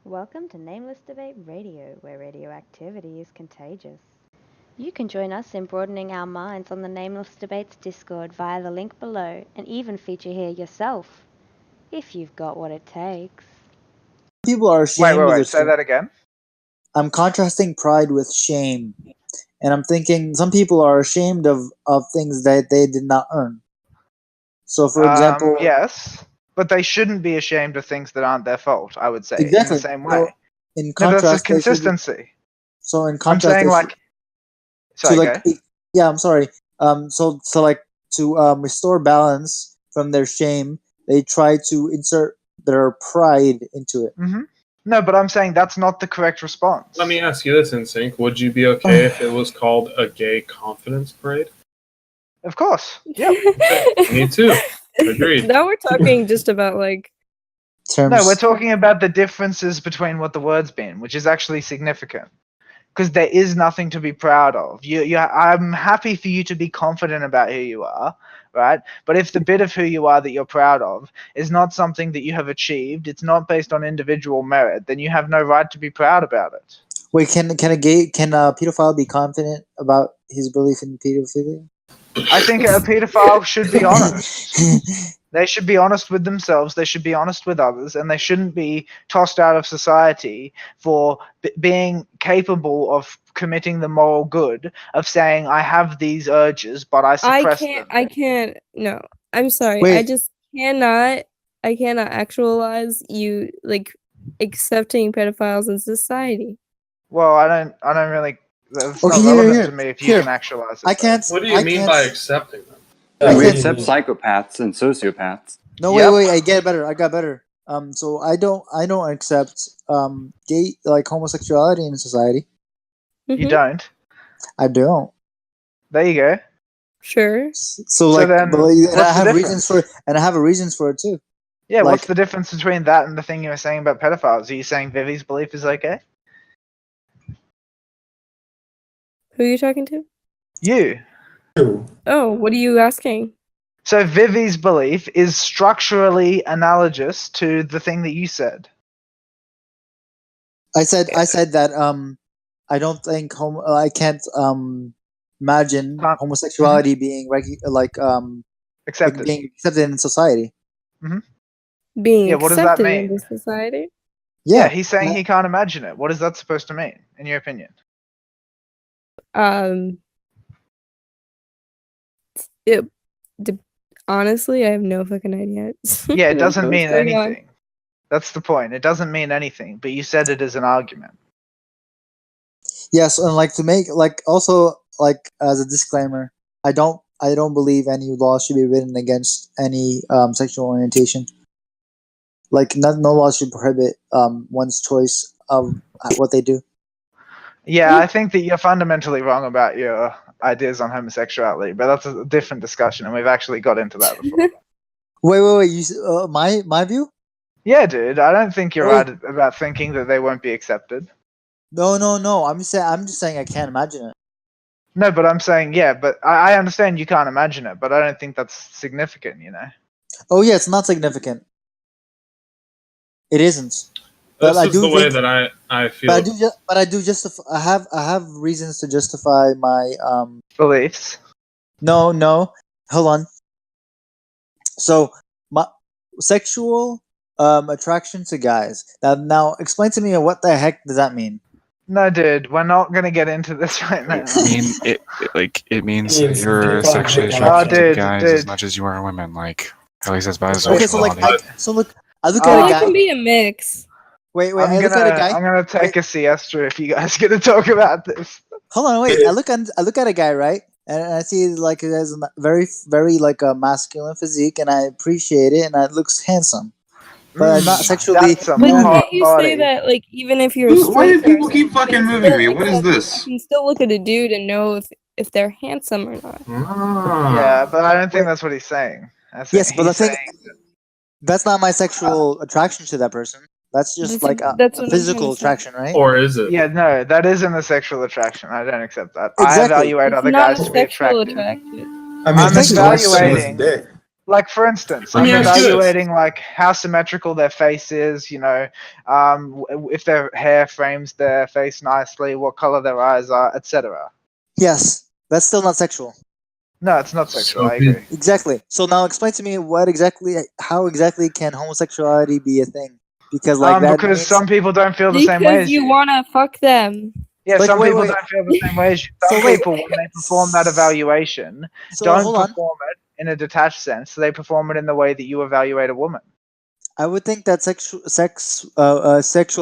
Welcome to Nameless Debate Radio, where radioactivity is contagious. You can join us in broadening our minds on the Nameless Debates Discord via the link below, and even feature here yourself, if you've got what it takes. People are ashamed of their Say that again. I'm contrasting pride with shame. And I'm thinking some people are ashamed of things that they did not earn. So, for example... Yes, but they shouldn't be ashamed of things that aren't their fault, I would say, exactly. in the same way. In contrast, that's a consistency. So in contrast... I'm saying, like... Sorry, yeah, I'm sorry. So to restore balance from their shame, they try to insert their pride into it. Mm-hmm. No, but I'm saying that's not the correct response. Let me ask you this, NSYNC. Would you be okay if it was called a gay confidence parade? Of course. Yep. Me too. Agreed. Now we're talking just about, like... terms. No, we're talking about the differences between what the words mean, which is actually significant. Because there is nothing to be proud of. I'm happy for you to be confident about who you are, right? But if the bit of who you are that you're proud of is not something that you have achieved, it's not based on individual merit, then you have no right to be proud about it. Wait, can a pedophile be confident about his belief in pedophilia? I think a pedophile should be honest. They should be honest with themselves, they should be honest with others, and they shouldn't be tossed out of society for being capable of committing the moral good of saying, I have these urges, but I suppress them. I can't, no. I'm sorry. Wait. I just cannot actualize you, like, accepting pedophiles in society. Well, I don't really... That's Okay, not relevant to me if you can actualize it. I can't... What do you mean by accepting them? We accept psychopaths and sociopaths. No, Yep. wait, I got better. So I don't accept gay, like, homosexuality in society. You don't? I don't. There you go. Sure. So like, then and I have the reasons for it, and I have reasons for it too. Yeah, Like- what's the difference between that and the thing you were saying about pedophiles? Are you saying Vivi's belief is okay? Who are you talking to? You. Oh, what are you asking? So Vivi's belief is structurally analogous to the thing that you said. I said that I don't think I can't imagine homosexuality being Accepted. being accepted in society. Being what does that accepted mean? in this society? Yeah, he's saying he can't imagine it. What is that supposed to mean, in your opinion? Honestly, I have no fucking idea. Yeah, it doesn't mean going on? anything. That's the point. It doesn't mean anything, but you said it as an argument. Yes, and like to make also as a disclaimer, I don't believe any law should be written against any sexual orientation. Like no law should prohibit one's choice of what they do. Yeah, I think that you're fundamentally wrong about your ideas on homosexuality, but that's a different discussion, and we've actually got into that before. Wait! You my view? Yeah, dude, I don't think you're right about thinking that they won't be accepted. No. I'm just saying I can't imagine it. No, but I'm saying but I understand you can't imagine it, but I don't think that's significant, you know. Oh yeah, it's not significant. It isn't. This is the way that I feel. But I do justify. I have reasons to justify my beliefs. No. Hold on. So my sexual attraction to guys. Now explain to me what the heck does that mean? No, dude, we're not gonna get into this right now. It means that you're sexually attracted to guys as much as you are women. Like, at least that's by Okay, so sexuality. I look at a guy. It can be a mix. Wait, I look at a guy. I'm gonna take a siesta if you guys gonna talk about this. Hold on, wait. I look at a guy, right? And I see like he has a very, very like a masculine physique, and I appreciate it, and it looks handsome. But I'm not sexually. But can't you say that, like, even if you're a straight Why do people person, keep fucking moving me? What is this? you can still look at a dude and know if they're handsome or not. Yeah, but I don't think that's what he's saying. Yes, but the thing that's not my sexual attraction to that person. That's just like a physical attraction, right? Or is it? Yeah, no, that isn't a sexual attraction. I don't accept that. Exactly. I evaluate other guys to be attractive. I mean, I'm evaluating. Like, for instance, Let I'm me ask you this. evaluating like how symmetrical their face is, if their hair frames their face nicely, what color their eyes are, etc. Yes, that's still not sexual. No, it's not sexual. So I agree. Exactly. So now explain to me how exactly can homosexuality be a thing? Because that Because means, some people don't feel the same way Because as you you. wanna fuck them. Yeah, Like, some wait, people wait. don't feel the same way as you. Some So wait. people, when they perform that evaluation, So don't hold on. perform it in a detached sense. They perform it in the way that you evaluate a woman. I would think that sexual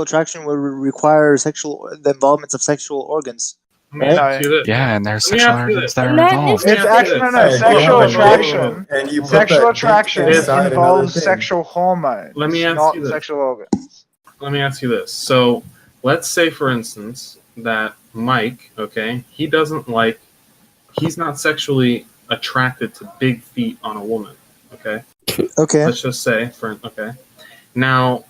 attraction would require the involvement of sexual organs. Let me Right? ask you this. Yeah, and there's Let me sexual ask you organs this. that are Not involved. Let me It's ask you actually this. no. Hey, Sexual you have a dick, attraction. and you put Sexual that dick attraction inside another involves thing. sexual hormones, Let me ask not you this. sexual organs. Let me ask you this. So let's say, for instance, that Mike, okay, he's not sexually attracted to big feet on a woman, okay? Okay. Let's just say, okay. Now,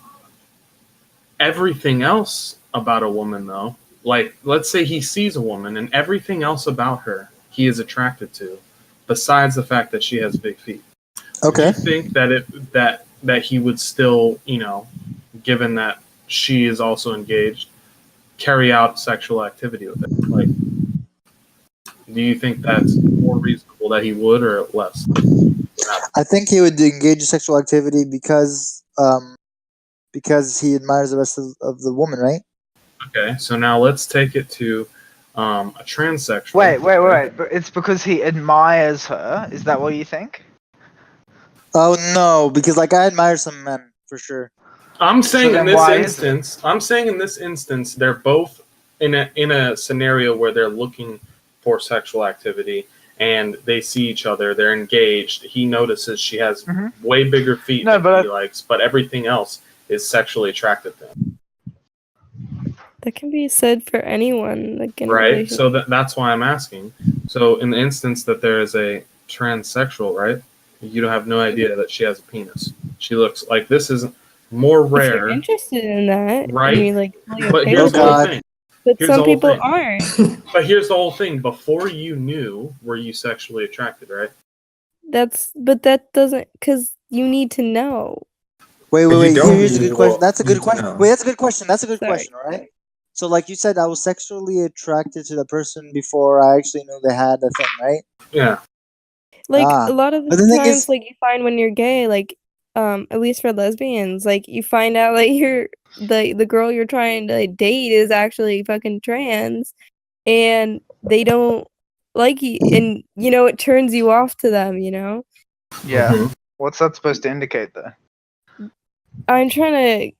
everything else about a woman, though, like, let's say he sees a woman and everything else about her he is attracted to, besides the fact that she has big feet. Okay. Do you think that he would still, given that she is also engaged, carry out sexual activity with it? Like, do you think that's more reasonable that he would or less? I think he would engage in sexual activity because he admires the rest of the woman, right? Okay, so now let's take it to a transsexual. Wait. But it's because he admires her. Is that what you think? Oh no, because I admire some men for sure. I'm saying then in this why is instance, they're both in a scenario where they're looking for sexual activity and they see each other. They're engaged. He notices she has way bigger feet than he likes, but everything else is sexually attracted to him. That can be said for anyone. Like, in a Right. relationship. So that's why I'm asking. So in the instance that there is a transsexual, right? You don't have no idea that she has a penis. She looks like this is more If you're rare, interested in that, right? and you're like, But here's the whole thing. But Here's some the whole people thing. aren't. But here's the whole thing. Before you knew, were you sexually attracted, right? But that doesn't, because you need to know. Wait. Here's a good question. That's a good question. No. Wait, that's a good question. That's a good Sorry. question, all right? So, like you said, I was sexually attracted to the person before I actually knew they had a thing, right? Yeah. Like, Ah. a lot of But the the thing times, is- like, you find when you're gay, like, at least for lesbians, like, you find out, like, the girl you're trying to date is actually fucking trans, and they don't like you, and, it turns you off to them, Yeah. Mhm. What's that supposed to indicate, though? I'm trying to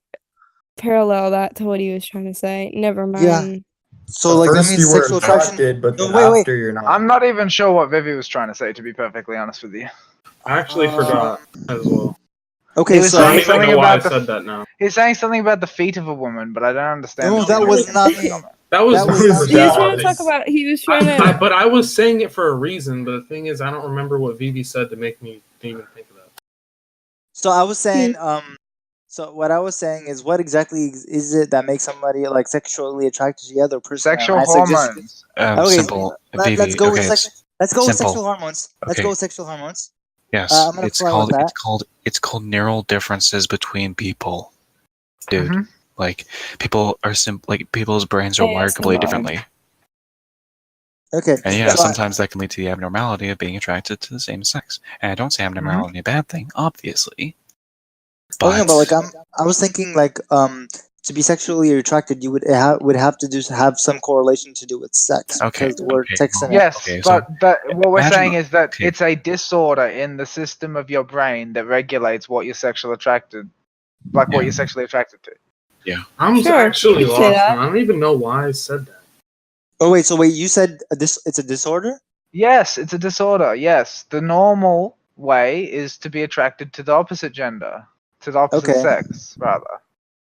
parallel that to what he was trying to say. Never mind. Yeah. So, At like, that first means you were sexual attraction. attracted, but No, then wait. after you're not. I'm not even sure what Vivi was trying to say, to be perfectly honest with you. I actually forgot as well. Okay, He was so I don't saying even something know why I about said that now. He's saying something about the feet of a woman, but I don't understand. No, the that was not significance me. of it. That was That was He was trying to Dallas. talk about. He was trying to. but I was saying it for a reason. But the thing is, I don't remember what Vivi said to make me even think of that. So I was saying, so what I was saying is, what exactly is it that makes somebody like sexually attracted to the other person? Sexual I suggest- hormones. Okay, Simple. let's go with let's go with simple. sexual hormones. Let's Okay. go with sexual hormones. Yes, I'm gonna it's fly with called that. it's called neural differences between people, dude. Mhm. Like people's brains are wired completely differently, Okay. and yeah, so sometimes that can lead to the abnormality of being attracted to the same sex. And I don't say abnormality a bad thing, obviously. but like I was thinking like to be sexually attracted, you would have to have some correlation to do with sex. Okay, Because the word okay, sex in it. Yes, Okay, so but what we're imagine- saying is that okay. it's a disorder in the system of your brain that regulates what you're sexually attracted, what you're sexually attracted to. I'm Sure, actually you can say lost. that. Now. I don't even know why I said that. Oh wait, you said it's a disorder? Yes, it's a disorder. Yes, the normal way is to be attracted to the opposite gender, to the opposite Okay. sex, rather.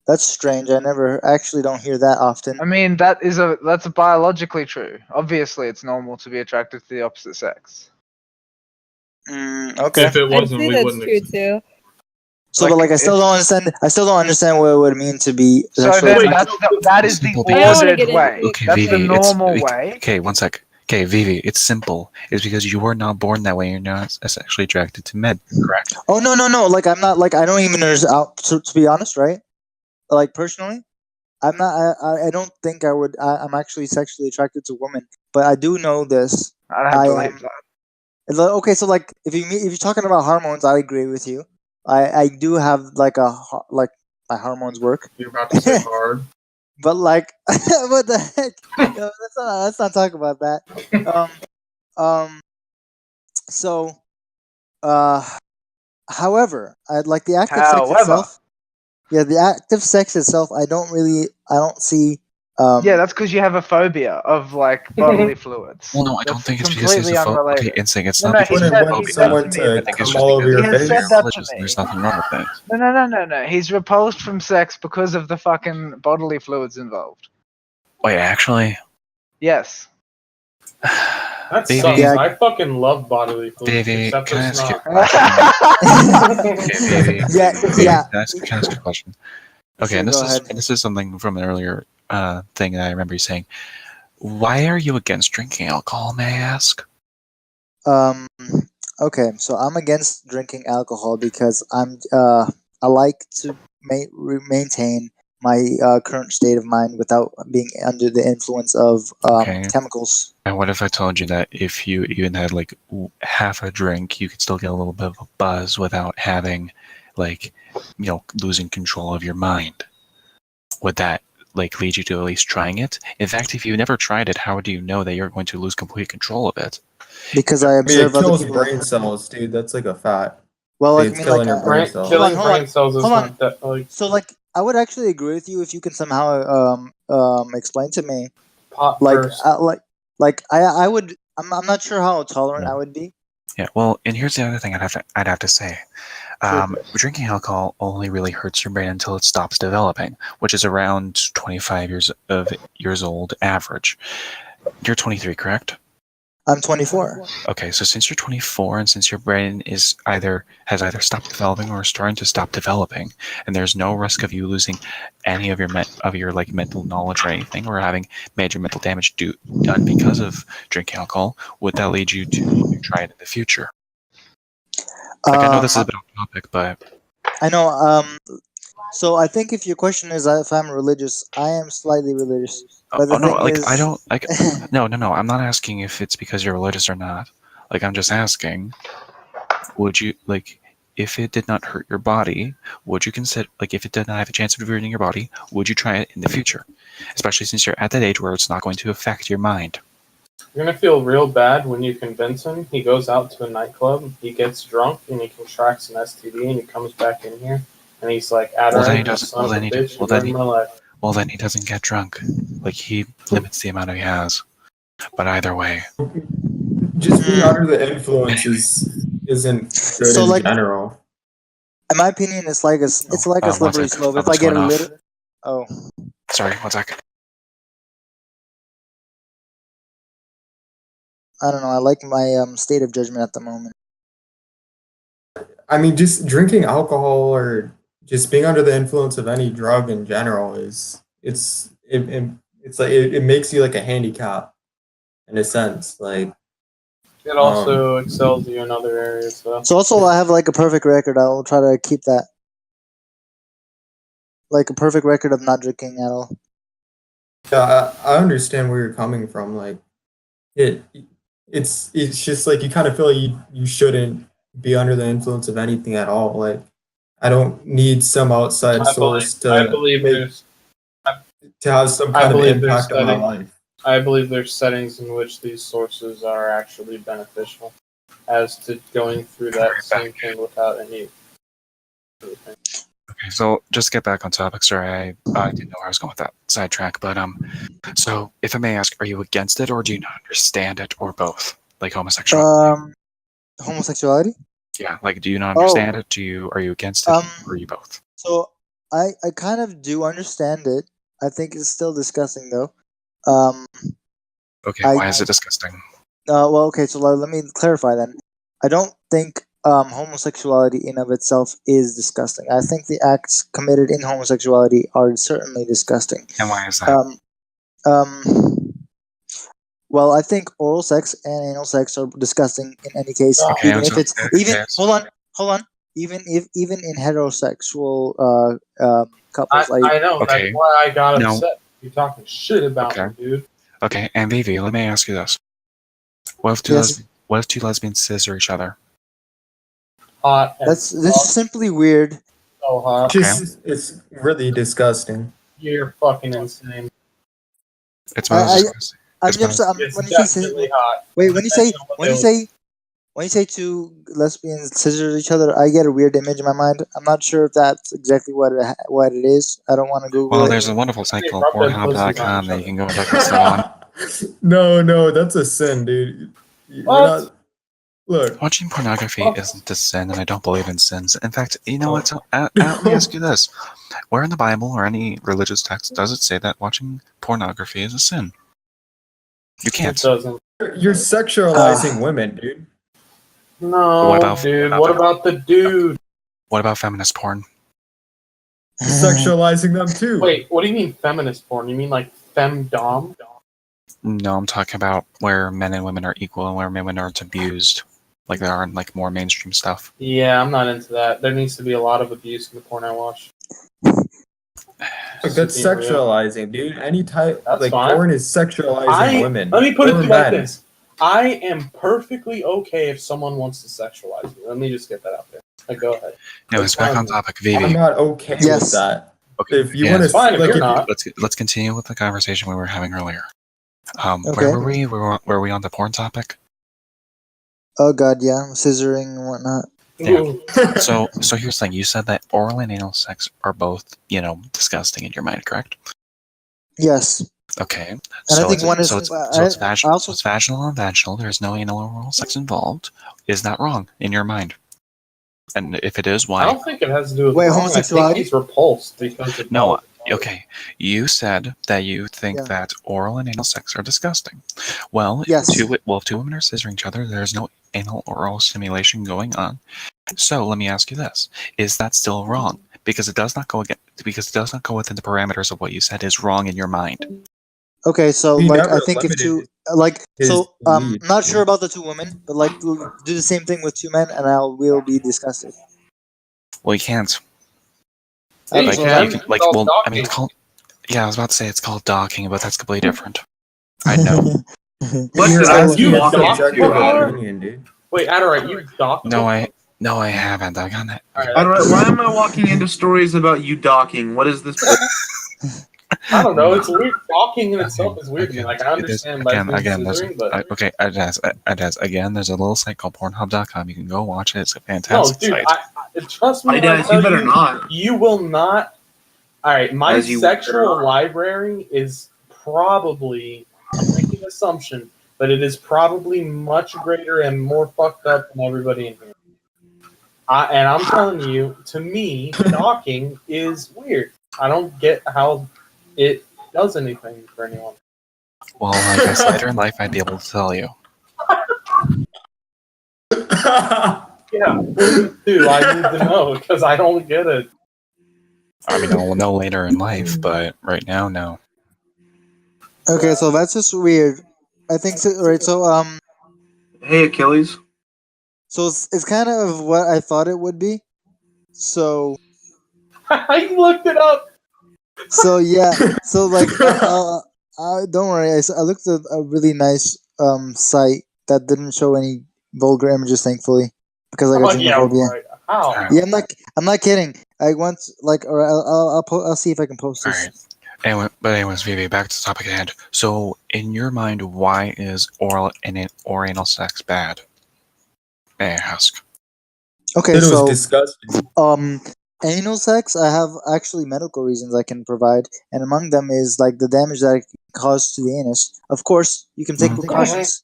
That's strange. I actually don't hear that often. I mean, that's biologically true. Obviously, it's normal to be attracted to the opposite sex. Okay. If it I'd wasn't, say we that's wouldn't. true too. So, but I still don't understand. I still don't understand what it would mean to be. So sexually then attracted. that is the Simple I don't wanna ordered get into way. it. Okay, That's Vivi, the normal way. Okay, one sec. Okay, Vivi, it's simple. It's because you were not born that way. You're not sexually attracted to men, correct? Oh no. Like I'm not like I don't even understand. To be honest, right? Like personally, I'm not. I don't think I would. I'm actually sexually attracted to women, but I do know this. I don't believe that. It's like, okay, so like if you're talking about hormones, I agree with you. I do have like like my hormones work. You're about to say hard. But like, what the heck? No, let's not talk about that. So, however, I'd like the active sex itself. Yeah, the active sex itself. I don't see. Yeah, that's because you have a phobia of like bodily fluids. Well, no, I don't think it's because he's a phobia. Okay, instinct. It's not You because wouldn't he's a want phobia. someone to I think it's come just all over because your he has face. said that to religious. me. There's nothing wrong with that. No. He's repulsed from sex because of the fucking bodily fluids involved. Wait, actually, Yes. That Baby. sucks. Yeah. I fucking love bodily fluids. Baby, Except can I it's ask you not. a question? Okay, baby. Yeah, Baby, yeah. Can I ask you a question? Okay, Sure, and go ahead. this is something from an earlier thing that I remember you saying. Why are you against drinking alcohol, may I ask? Okay, so I'm against drinking alcohol because I like to maintain my current state of mind without being under the influence of Okay. chemicals. And what if I told you that if you even had like half a drink, you could still get a little bit of a buzz without having, like, losing control of your mind? Would that like lead you to at least trying it? In fact, if you never tried it, how do you know that you're going to lose complete control of it? Because I I mean, observe it other kills people. brain cells, dude. That's like a fact. Well, like, I It's mean, like, killing your brain cells. hold on, Killing brain cells is hold on. not that like So, like, I would actually agree with you if you can somehow explain to me, pot like, first. I would. I'm not sure how tolerant I would be. Yeah. Well, and here's the other thing I'd have to say. Drinking alcohol only really hurts your brain until it stops developing, which is around 25 years old average. You're 23, correct? I'm 24. Okay, so since you're 24 and since your brain has either stopped developing or is starting to stop developing, and there's no risk of you losing any of your like mental knowledge or anything, or having major mental damage done because of drinking alcohol, would that lead you to try it in the future? Like, I know this is a bit off topic, but I know. So I think if your question is if I'm religious, I am slightly religious. But the no, thing like is, I don't like. No. I'm not asking if it's because you're religious or not. Like, I'm just asking, would you like, if it did not hurt your body, would you consider, like, if it did not have a chance of hurting your body, would you try it in the future? Especially since you're at that age where it's not going to affect your mind. You're gonna feel real bad when you convince him. He goes out to a nightclub, he gets drunk, and he contracts an STD, and he comes back in here, and he's like, Well, then he Adderant, doesn't. son of a bitch, you ruined my life. Well, then he doesn't get drunk. Like, he limits the amount he has. But either way, Just being under the influence isn't good So, in like, general. in my opinion, it's like a one slippery sec. slope. If I Phone's get a going off. little, Sorry, 1 sec. I don't know. I like my state of judgment at the moment. I mean, just drinking alcohol or just being under the influence of any drug in general it's like it makes you like a handicap in a sense. Like It also excels you in other areas, though. So also, I have like a perfect record. I will try to keep that, like a perfect record of not drinking at all. yeah, I understand where you're coming from. Like it's just like you kind of feel like you shouldn't be under the influence of anything at all. Like I don't need some outside source to have some kind of impact on my life. I believe there's settings in which these sources are actually beneficial, as to going through that same thing without any. Okay, so just to get back on topic, sorry, I didn't know where I was going with that sidetrack, but so if I may ask, are you against it or do you not understand it, or both? Like homosexuality? Homosexuality? Yeah, like, do you not understand it? Are you against it, or are you both? So I kind of do understand it. I think it's still disgusting though. Okay, why is it disgusting? Well, okay, so let me clarify then. I don't think homosexuality in of itself is disgusting. I think the acts committed in homosexuality are certainly disgusting. And why is that? Well, I think oral sex and anal sex are disgusting in any case. Okay, Even if so- it's even okay, hold on. Even in heterosexual couples, I know. Okay. That's why I got No. upset. You're talking shit about Okay. me, dude. Okay, and Vivi, let me ask you this: What if Yes. what if two lesbians scissor each other? Hot. This is simply weird. So hot. Just it's really disgusting. You're fucking insane. It's about I- disgusting. I'm It's just about- when It's you say definitely hot. wait when you say Depending on what when you they say when you say two lesbians scissor each other, I get a weird image in my mind. I'm not sure if that's exactly what it is. I don't want to Google Well, it. there's a wonderful site They called rub their pussies on Pornhub.com each that you other. can go look this up on. No, that's a sin, dude. You're What? not. Look, Watching pornography Oh. isn't a sin, and I don't believe in sins. In fact, you know what? Let me ask you this: Where in the Bible or any religious text does it say that watching pornography is a sin? You It can't. doesn't. you're sexualizing women, dude. No, What about- dude. about What the- about the dude? What about feminist porn? You're sexualizing them too. Wait, what do you mean feminist porn? You mean like femdom? No, I'm talking about where men and women are equal and where women aren't abused, like there are in like more mainstream stuff. Yeah, I'm not into that. There needs to be a lot of abuse in the porn I watch. Look, that's Being real. sexualizing, dude. Any type That's like fine. porn is sexualizing women. Let me put it or to you like men. this. I am perfectly okay if someone wants to sexualize me. Let me just get that out there. Like, go ahead. Anyways, back on topic, I'm Vivi. not okay Yes. with that. Okay, If you yeah, want It's fine if like, you're if you- not. let's continue with the conversation we were having earlier. Okay. Where were we? Were we on the porn topic? Oh god, yeah, scissoring and whatnot. Yeah. Ooh. So here's the thing. You said that oral and anal sex are both, disgusting in your mind, correct? Yes. Okay. And So I think one is. it's I vaginal. also So it's vaginal and vaginal. There's no anal or oral sex involved. Is that wrong in your mind? And if it is, I why? don't think it has to do with Wait, wrong. I think homosexuality? he's repulsed because of No. Okay. You said that you think Yeah. that oral and anal sex are disgusting. Well, Yes. if two women are scissoring each other, there's no anal or oral stimulation going on. So let me ask you this: Is that still wrong? Because it does not go within the parameters of what you said is wrong in your mind. Okay, so He like never I think if limited two like his so beliefs, I'm not sure dude. about the two women, but like we'll do the same thing with two men, and we'll be disgusted. Well, you can't. Yeah, you Like, so can. you can, It's like, called well, I mean, it's docking. called. Yeah, I was about to say it's called docking, but that's completely different. I know. What You're did I asking you a walk docked subjective before? opinion, dude. Wait, Adorite, you docked No, before? I haven't. I got it. Alright, Alright, why am I walking into stories about you docking? What is this? I don't know. It's weird. Docking in itself is weird to me. Like, I It is- understand again, lesbian there's scissoring, but okay. Again, there's a little site called Pornhub.com. You can go watch it. It's a no, fantastic dude. site. Trust me. I when I guess tell you better you, not. you will not. All right, my As you sexual better not. library is probably. I'm making an assumption, but it is probably much greater and more fucked up than everybody in here. And I'm telling you, to me, docking is weird. I don't get how it does anything for anyone. Well, I guess later in life I'd be able to tell you. Yeah, please do. I need to know because I don't get it. I mean, I'll know later in life, but right now, no. Okay, so that's just weird. I think so. Right, so Hey, Achilles. so it's kind of what I thought it would be. So I looked it up. yeah, so like don't worry. I looked at a really nice site that didn't show any vulgar images, thankfully, because I got Oh, yeah, xenophobia. right. How? Yeah, I'm not kidding. I once like, or I'll see if I can post All this. right. Anyways, Vivi, back to the topic at hand. So, in your mind, why is oral and or anal sex bad? May I ask? Okay, It was so disgusting. anal sex, I have actually medical reasons I can provide, and among them is like the damage that it can cause to the anus. Of course, you can take Mhm. precautions.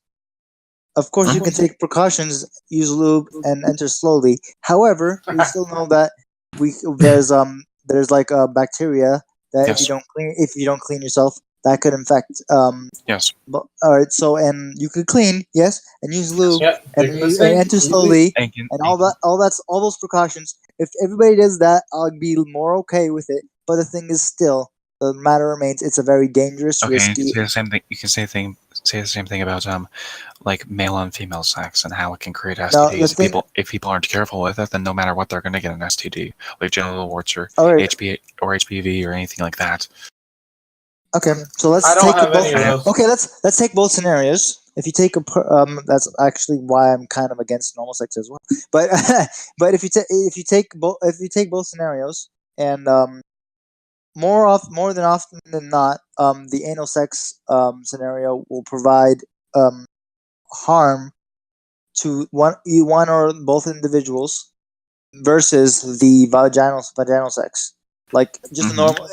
Of course, you can take precautions, use lube, and enter slowly. However, we still know that there's like a bacteria that Yes. if you don't clean yourself, that could infect. Yes. But, all right, so and you could clean, yes, and use lube, Yeah, and, taking the and sink, enter easy. slowly, And can- and all those precautions. If everybody does that, I'll be more okay with it. But the thing is, still, the matter remains, it's a very dangerous, Okay, you can risky. say the same thing. You can say say the same thing about like male on female sex and how it can create No, STDs. If people aren't careful with it, then no matter what, they're going to get an STD, like genital warts or Alright. HPV or anything like that. Okay, so let's I don't take have both. any of those. Okay, let's take both scenarios. If you take that's actually why I'm kind of against normal sex as well. But but if you take both scenarios, and more than often than not, the anal sex scenario will provide harm to one or both individuals versus the vaginal sex, like just the normal.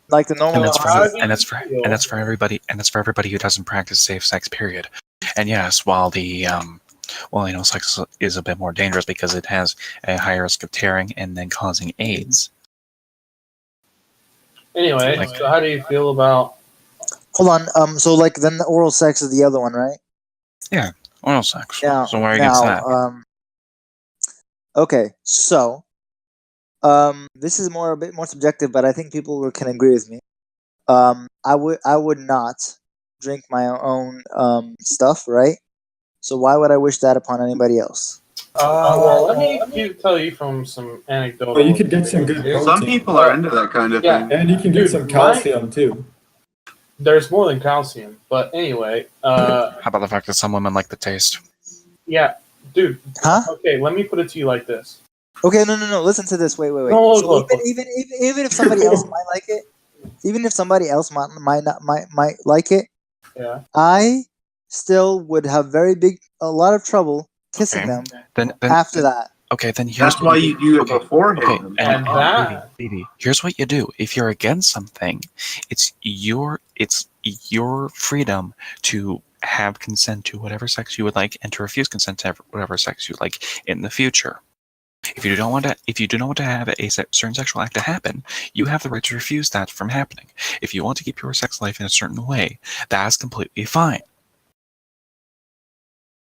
Like the normal, and that's for everybody who doesn't practice safe sex. Period. And yes, while anal sex is a bit more dangerous because it has a higher risk of tearing and then causing AIDS. Anyway, so how do you feel about? Hold on. So like then the oral sex is the other one, right? Yeah, oral sex. Yeah. So why are you against that? Okay, so this is a bit more subjective, but I think people can agree with me. I would not drink my own stuff, right? So why would I wish that upon anybody else? Well, let me tell you from some anecdotal. Well, you could get some good protein. Some people are into that kind of thing. And you can get some calcium too. There's more than calcium, but anyway. How about the fact that some women like the taste? Yeah, dude. Huh? Okay, let me put it to you like this. Okay, no. Listen to this. Wait. No, So look. even if somebody else might like it, even if somebody else might like it, yeah, I still would have a lot of trouble kissing them. Then after that. Okay, then here's That's why you do it beforehand. Okay, and that. Baby, here's what you do. If you're against something, it's your freedom to have consent to whatever sex you would like and to refuse consent to whatever sex you like in the future. If you do not want to have a certain sexual act to happen, you have the right to refuse that from happening. If you want to keep your sex life in a certain way, that is completely fine.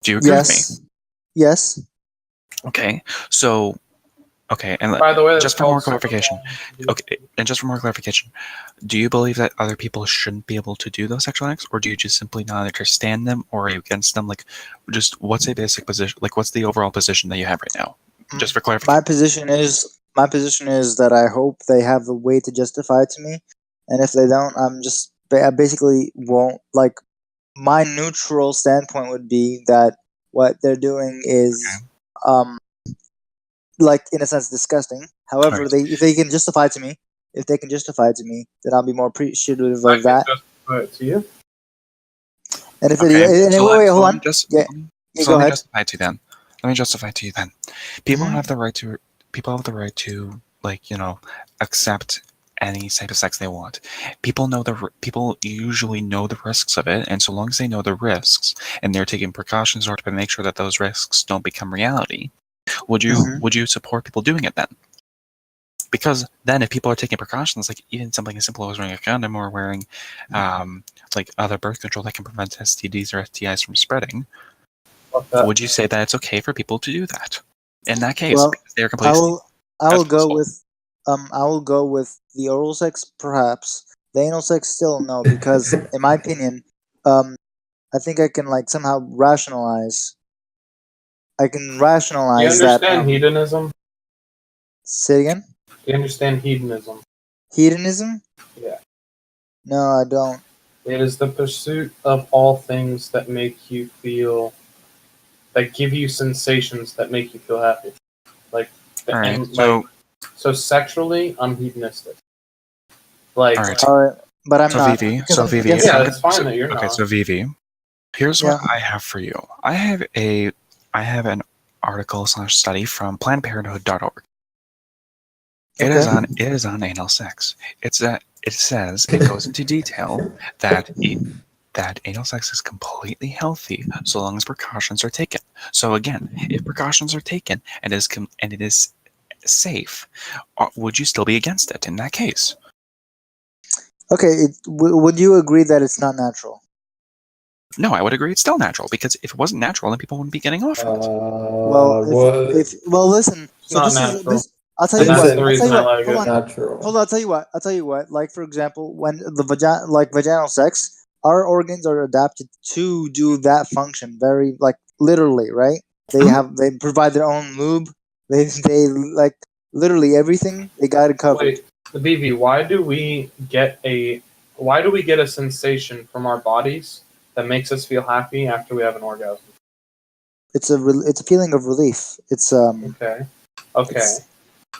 Do you agree with me? Yes. Okay, so and By the way, just for more clarification, do you believe that other people shouldn't be able to do those sexual acts, or do you just simply not understand them, or are you against them? Like, just what's a basic position? Like, what's the overall position that you have right now? Just for clarification. My position is that I hope they have a way to justify it to me, and if they don't, I basically won't. Like, my neutral standpoint would be that what they're doing is, like, in a sense, disgusting. However, Right. if they can justify it to me, then I'll be more appreciative of that. Justify it to you. And if Okay, so wait, hold let on. me just Yeah, so go let me ahead. justify it to you then. Let me justify it to you then. People Mhm. have the right to like, accept any type of sex they want. People usually know the risks of it, and so long as they know the risks and they're taking precautions in order to make sure that those risks don't become reality, would you support people doing it then? Because then if people are taking precautions, like even something as simple as wearing a condom or wearing like other birth control that can prevent STDs or STIs from spreading, would you say that it's okay for people to do that? In that case, Well, because they're completely I will go with the oral sex, perhaps. The anal sex, still no, because in my opinion, I think I can like somehow rationalize. I can You rationalize that. understand hedonism? Say again. You understand hedonism? Hedonism? Yeah. No, I don't. It is the pursuit of all things that make you feel, that give you sensations that make you feel happy. Like, all right. So sexually, I'm hedonistic. Like, all right. All right, but I'm So not. Vivi, because so I'm Vivi, against yeah, it. it's fine that you're okay. not. So Vivi, here's Yeah. what I have for you. I have an article / study from PlannedParenthood.org. It is on anal sex. It says it goes into detail that anal sex is completely healthy so long as precautions are taken. So again, if precautions are taken and it is safe, would you still be against it in that case? Okay, would you agree that it's not natural? No, I would agree it's still natural, because if it wasn't natural, then people wouldn't be getting off it. Well, listen. So not this natural. is this. I'll tell you That's what. the I'll reason tell you I what. like Hold it. on. Natural. Hold on. I'll tell you what. Like, for example, when the vaginal sex, our organs are adapted to do that function very like literally, right? They provide their own lube. They like literally everything they got it covered. Wait, Vivi, why do we get a sensation from our bodies that makes us feel happy after we have an orgasm? It's a feeling of relief. It's Okay.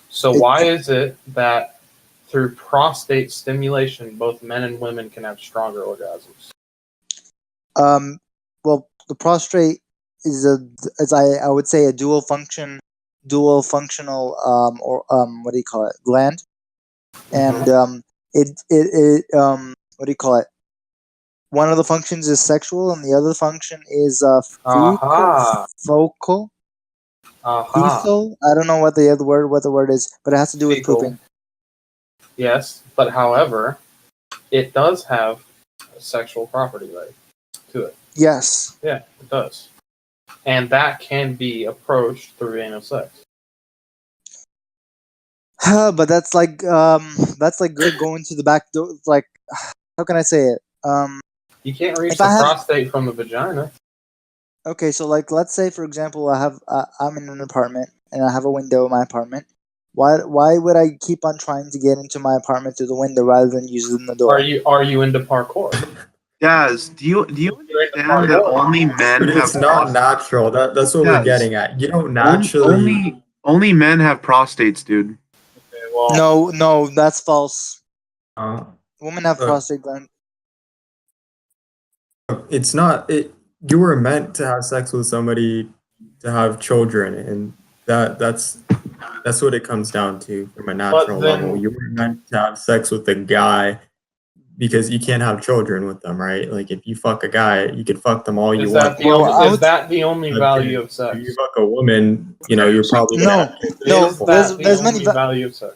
So why is it that through prostate stimulation, both men and women can have stronger orgasms? Well, the prostate is I would say a dual functional what do you call it, gland, and what do you call it? One of the functions is sexual, and the other function is focal. Fecal. I don't know what the word is, but it has to do with Fecal. pooping. Yes, but however, it does have a sexual property right to it. Yes. Yeah, it does. And that can be approached through anal sex. But that's like going to the back door. Like, how can I say it? You can't reach the prostate from the vagina. Okay, so like, let's say for example, I'm in an apartment and I have a window in my apartment. Why would I keep on trying to get into my apartment through the window rather than using the door? Are you into parkour? Guys, do you understand that only men have? It's not natural. That's what we're getting at. You don't naturally. Only men have prostates, dude. Okay, well, No, that's false. Women have prostate gland. It's not. You were meant to have sex with somebody to have children, and that's what it comes down to from a natural level. You were meant to have sex with a guy because you can't have children with them, right? Like if you fuck a guy, you can fuck them all you want. Is that the only value of sex? If you fuck a woman, you're probably there's many value of sex.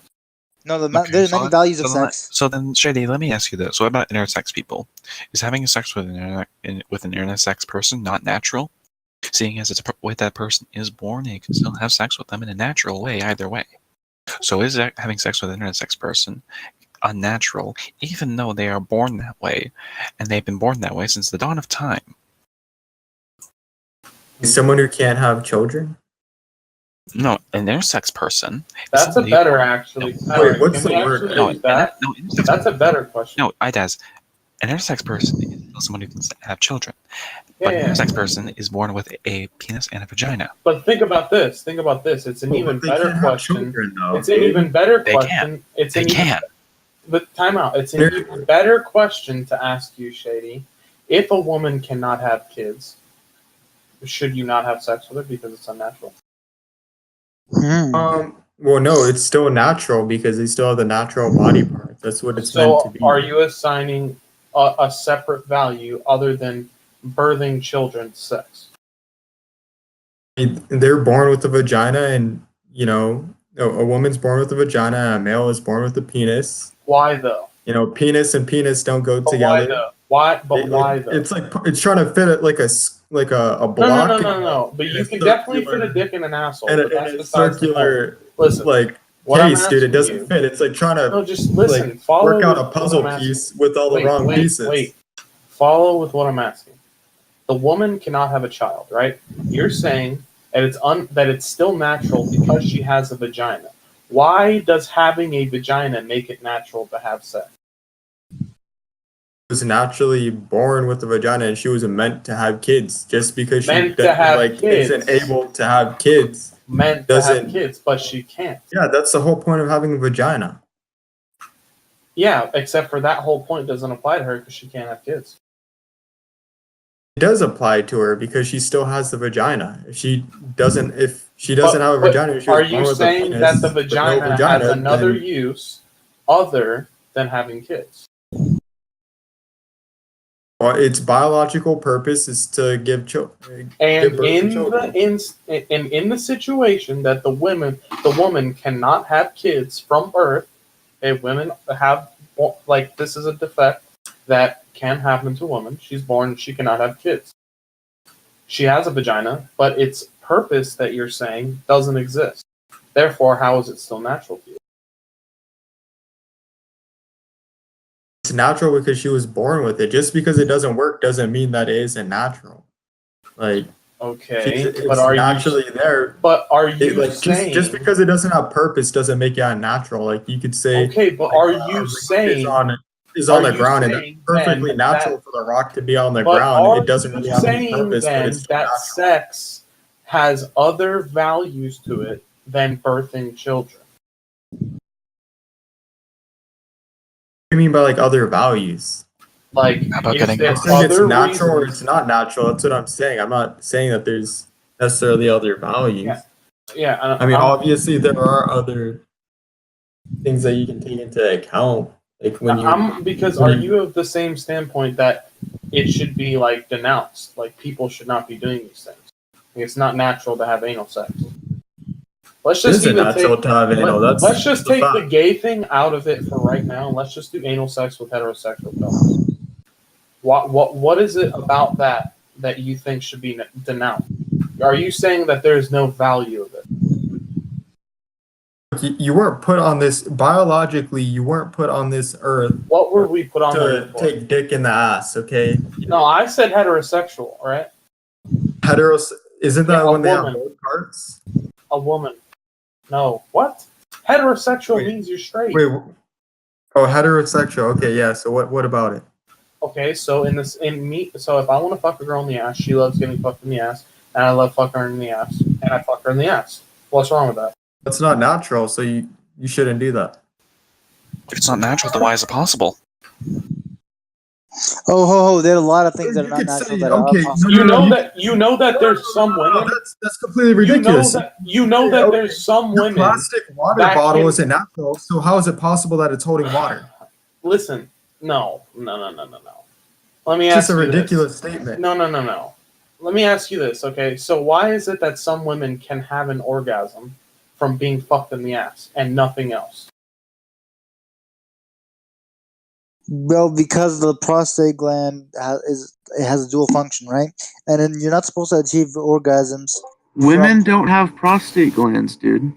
No, there's many values of sex. So then, Shady, let me ask you this: what about intersex people? Is having sex with an intersex person not natural? Seeing as it's the way that person is born, and you can still have sex with them in a natural way either way. So is having sex with an intersex person unnatural, even though they are born that way, and they've been born that way since the dawn of time? Someone who can't have children? No, an intersex person. That's a better actually. Wait, what's the word? That's a better question. No, an intersex person is still someone who can have children. But an intersex person is born with a penis and a vagina. But think about this. It's an even better question. It's an even better question. They can. But time out. It's an even better question to ask you, Shady. If a woman cannot have kids, should you not have sex with her because it's unnatural? Well, no, it's still natural because they still have the natural body parts. That's what it's meant to be. So, are you assigning a separate value other than birthing children sex? They're born with a vagina, and a woman's born with a vagina, a male is born with a penis. Why though? Penis and penis don't go together. Why though? It's like it's trying to fit it like a block. No. But you can definitely fit a dick in an asshole. And a circular, listen, case, dude. It doesn't fit. It's like trying to just listen. Work out a puzzle piece with all the wrong pieces. Follow with what I'm asking. The woman cannot have a child, right? You're saying that it's still natural because she has a vagina. Why does having a vagina make it natural to have sex? Was naturally born with a vagina, and she was meant to have kids. Just because she isn't able to have kids, to have kids, but she can't. Yeah, that's the whole point of having a vagina. Yeah, except for that whole point doesn't apply to her because she can't have kids. It does apply to her because she still has the vagina. If she doesn't have a vagina, are you saying that the vagina has another use other than having kids? Well, its biological purpose is to give children. And in the situation that the woman cannot have kids from birth, women have this is a defect that can happen to a woman. She's born, she cannot have kids. She has a vagina, but its purpose that you're saying doesn't exist. Therefore, how is it still natural to you? it's natural because she was born with it. Just because it doesn't work doesn't mean that it isn't natural. Like, Okay, it's but are naturally you? there. But are you Like saying? just because it doesn't have purpose doesn't make it unnatural. Like you could say, Okay, but like, are a you rock saying? is Are on the you ground, and that's saying perfectly then natural that? for the rock to be on the But ground. are It doesn't you really have any saying purpose, but then it's still that natural. sex has other values to it than birthing children? What do you mean by like other values? Like, How about is getting there I'm saying it's other natural or reasons? it's not natural. That's what I'm saying. I'm not saying that there's necessarily other values. Yeah. Yeah, I mean, obviously there are other things that you can take into account. Like when because are you of the same standpoint that it should be like denounced? Like people should not be doing these things. Like, it's not natural to have anal sex. Let's it just isn't even natural take to have anal. let's just the take the fact. gay thing out of it for right now. Let's just do anal sex with heterosexual couples. What is it about that you think should be denounced? Are you saying that there's no value of it? You weren't put on this biologically. You weren't put on this earth What were we put on the to earth for? take dick in the ass. Okay, No, I said heterosexual, right? heteros. Isn't that Yeah, when they have both parts? A woman. No. What? Heterosexual Wait. means you're straight. Wait. Oh, heterosexual. Okay, yeah. So what about it? Okay, so so if I want to fuck a girl in the ass, she loves getting fucked in the ass, and I love fucking her in the ass, and I fuck her in the ass. What's wrong with that? That's not natural. So you shouldn't do that. If it's not natural, then why is it possible? Oh, there are a lot of things that are not natural that are possible. You know that there's some women. That's completely ridiculous. You know that there's some Your women. plastic water that bottle can- isn't natural. So how is it possible that it's holding water? Listen, no. Let me It's ask just a you ridiculous this. statement. No. Let me ask you this, okay? So why is it that some women can have an orgasm from being fucked in the ass and nothing else? Well, because the prostate gland has a dual function, right? And then you're not supposed to achieve orgasms. Women don't have prostate glands, dude.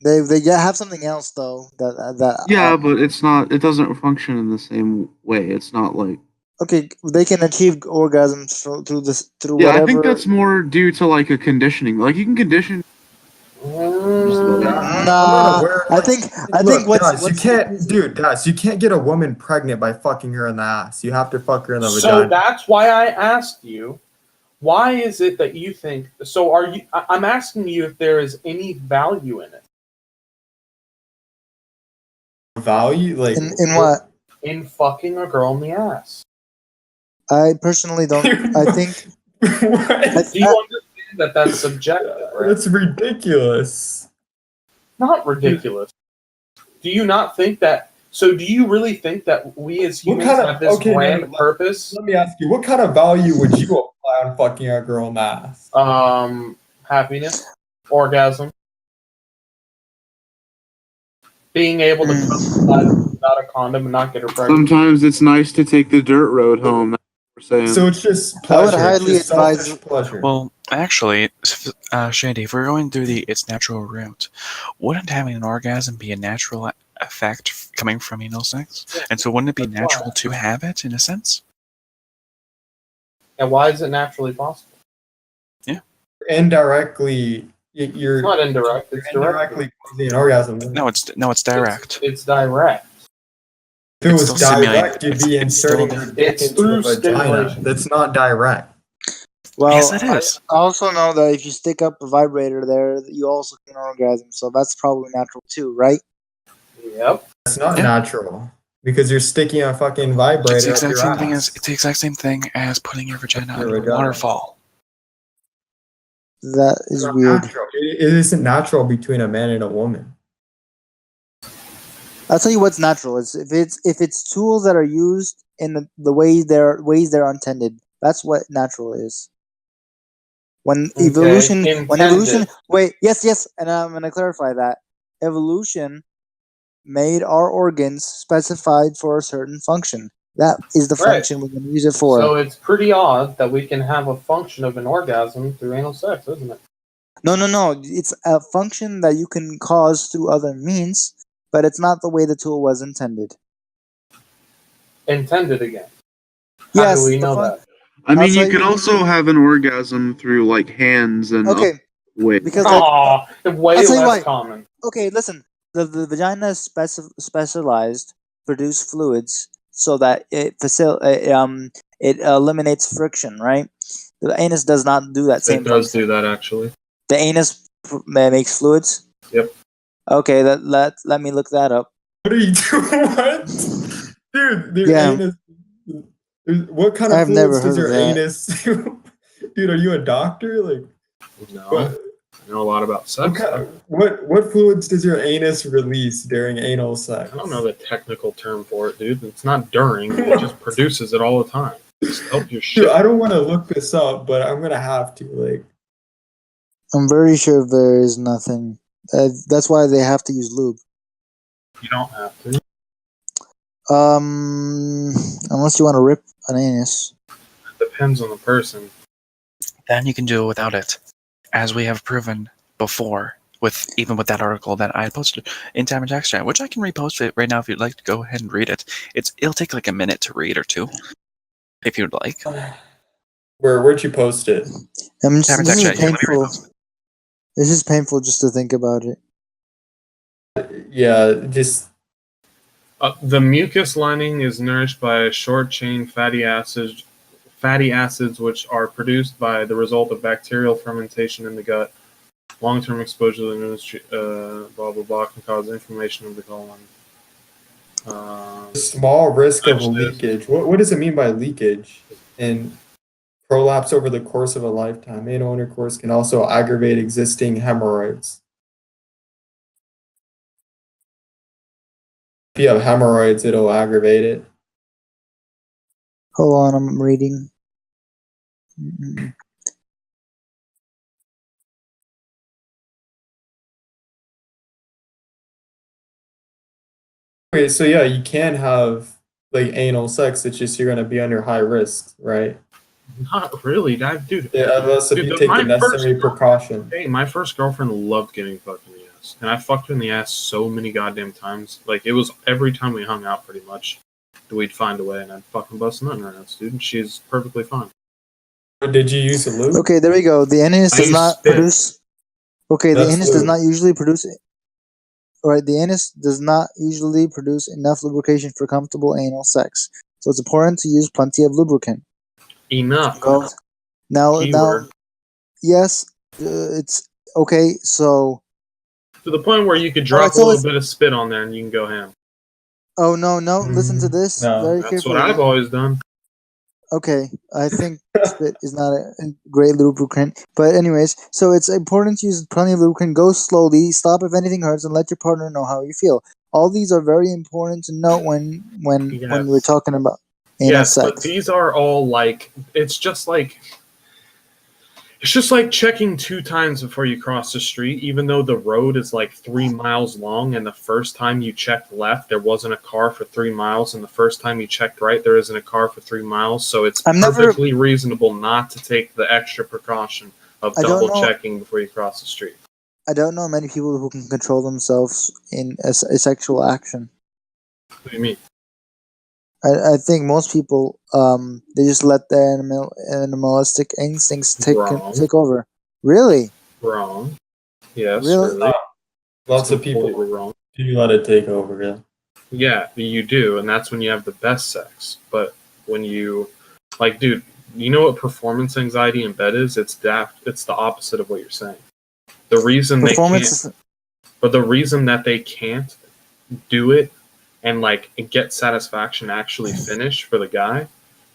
They have something else though that Yeah, but it's not. It doesn't function in the same way. It's not like. okay, they can achieve orgasms through Yeah, whatever. I think that's more due to like a conditioning. Like you can condition. Nah, I think guys, you can't get a woman pregnant by fucking her in the ass. You have to fuck her in the So vagina. that's why I asked you, why is it that you think, so are you, I'm asking you if there is any value in it. Value? Like in what? In fucking a girl in the ass. I personally don't. I think. Do you understand that that's subjective, right? That's ridiculous. Not ridiculous. Do you not think that? So, do you really think that we as humans have this grand purpose? Let me ask you, what kind of value would you apply on fucking a girl in the ass? Happiness, orgasm, being able to come without a condom and not get her pregnant. Sometimes it's nice to take the dirt road home. That's what we're saying. So it's just pleasure. I would highly it's just advise. selfish pleasure. Well, actually, Shandy, if we're going through the it's natural route, wouldn't having an orgasm be a natural effect coming from anal sex? And so wouldn't it be natural to have it, in a sense? And why is it naturally possible? Yeah. Indirectly, you're It's not indirect. It's indirectly causing an orgasm. No, it's direct. It's direct. If it It's was still direct, you'd be it's still- inserting your dick it's into through a vagina. stimulation. That's not direct. Well, Yes, it is. I also know that if you stick up a vibrator there, you also can orgasm. So that's probably natural too, right? Yep. That's not natural because you're sticking a fucking vibrator It's the up exact your same ass. thing as it's the exact same thing as putting your vagina Your in a vagina. waterfall. That is It's weird. natural. It isn't natural between a man and a woman. I'll tell you what's natural. It's if it's tools that are used in the ways they're intended. That's what natural is. When evolution, wait, yes, and I'm gonna clarify that evolution made our organs specified for a certain function. That is the function we're gonna use it for. So it's pretty odd that we can have a function of an orgasm through anal sex, isn't it? No. It's a function that you can cause through other means, but it's not the way the tool was intended. intended again. How Yes, do we the know fun- that? I mean, tell you could you- also have an orgasm through like hands and Okay, way. because like, Aw, way I'll tell you less why. common. Okay, listen. The vagina is specialized produce fluids so that it eliminates friction, right? The anus does not do that same It does function. do that, actually. The anus makes fluids. Yep. Okay, let me look that up. What are you doing? What? Dude, your Yeah. anus. What kind of I've fluids never does heard your of that. anus do? Dude, are you a doctor? Like, No. what, I know a lot about sex. what fluids does your anus release during anal sex? I don't know the technical term for it, dude. It's not during. It just produces it all the time. Just help your shit. Dude, I don't want to look this up, but I'm gonna have to. Like, I'm very sure there is nothing. That's why they have to use lube. You don't have to. Unless you want to rip an anus. It depends on the person. Then you can do it without it, as we have proven before. Even with that article that I posted in Time and Text Chat, which I can repost it right now if you'd like to go ahead and read it. It'll take like a minute to read or two, if you'd like. where'd you post it? This Time and is Text Chat. Yeah, let me painful. repost it. This is painful just to think about it. Yeah, just The mucus lining is nourished by short-chain fatty acids, which are produced by the result of bacterial fermentation in the gut. Long-term exposure to the industry, blah blah blah, can cause inflammation of the colon. small risk of Actually, leakage. What does it mean by leakage? And prolapse over the course of a lifetime. Anal intercourse can also aggravate existing hemorrhoids. If you have hemorrhoids, it'll aggravate it. Hold on, I'm reading. Mm-mm. Okay, so yeah, you can have like anal sex. It's just you're gonna be under high risk, right? Not really, dude. Yeah, unless if Dude, you take the my necessary precaution. Hey, my first girlfriend loved getting fucked in the ass, and I fucked her in the ass so many goddamn times. Like it was every time we hung out, pretty much. We'd find a way, and I'd fucking bust a nut in her ass, dude. And she's perfectly fine. Did you use a lube? Okay, there we go. The anus I does use not spit. produce. Okay, the That's anus does lube. not usually produce. Alright, the anus does not usually produce enough lubrication for comfortable anal sex, so it's important to use plenty of lubricant. Enough. Now, Keyword. yes, it's okay. So, To the point where you could drop so a little it's- bit of spit on there and you can go ham. oh no, listen to this No, very That's carefully. what I've always done. Okay, I think spit is not a great lubricant, but anyways, so it's important to use plenty of lubricant. Go slowly, stop if anything hurts, and let your partner know how you feel. All these are very important to note when Yes. we're talking about anal Yes, but sex. these are all like it's just like checking 2 times before you cross the street, even though the road is like 3 miles long, and the first time you checked left, there wasn't a car for 3 miles, and the first time you checked right, there isn't a car for 3 miles. So it's perfectly reasonable not to take the extra precaution of double checking before you cross the street. I don't know many people who can control themselves in a sexual action. What do you mean? I think most people, they just let their animalistic instincts take over. Really? Wrong. Yes, Really? Lots of people wrong. do let it take over. Yeah. Yeah, you do, and that's when you have the best sex. But when you, like, dude, you know what performance anxiety in bed is? It's the opposite of what you're saying. The reason they can't, but the reason that they can't do it and like get satisfaction, actually finish for the guy,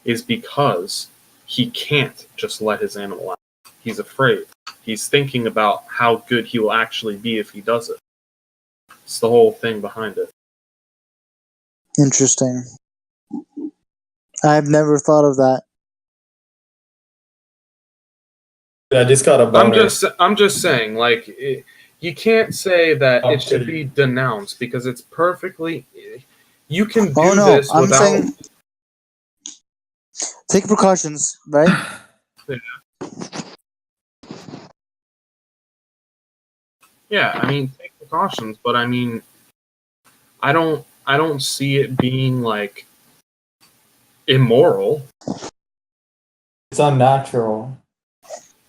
is because he can't just let his animal out. He's afraid. He's thinking about how good he will actually be if he does it. It's the whole thing behind it. Interesting. I've never thought of that. I just got a boner. I'm just saying, like, you can't say that it should be denounced because it's perfectly. You can do this I'm without. saying take precautions, right? Yeah, I mean, take precautions, but I mean, I don't see it being like immoral. It's unnatural.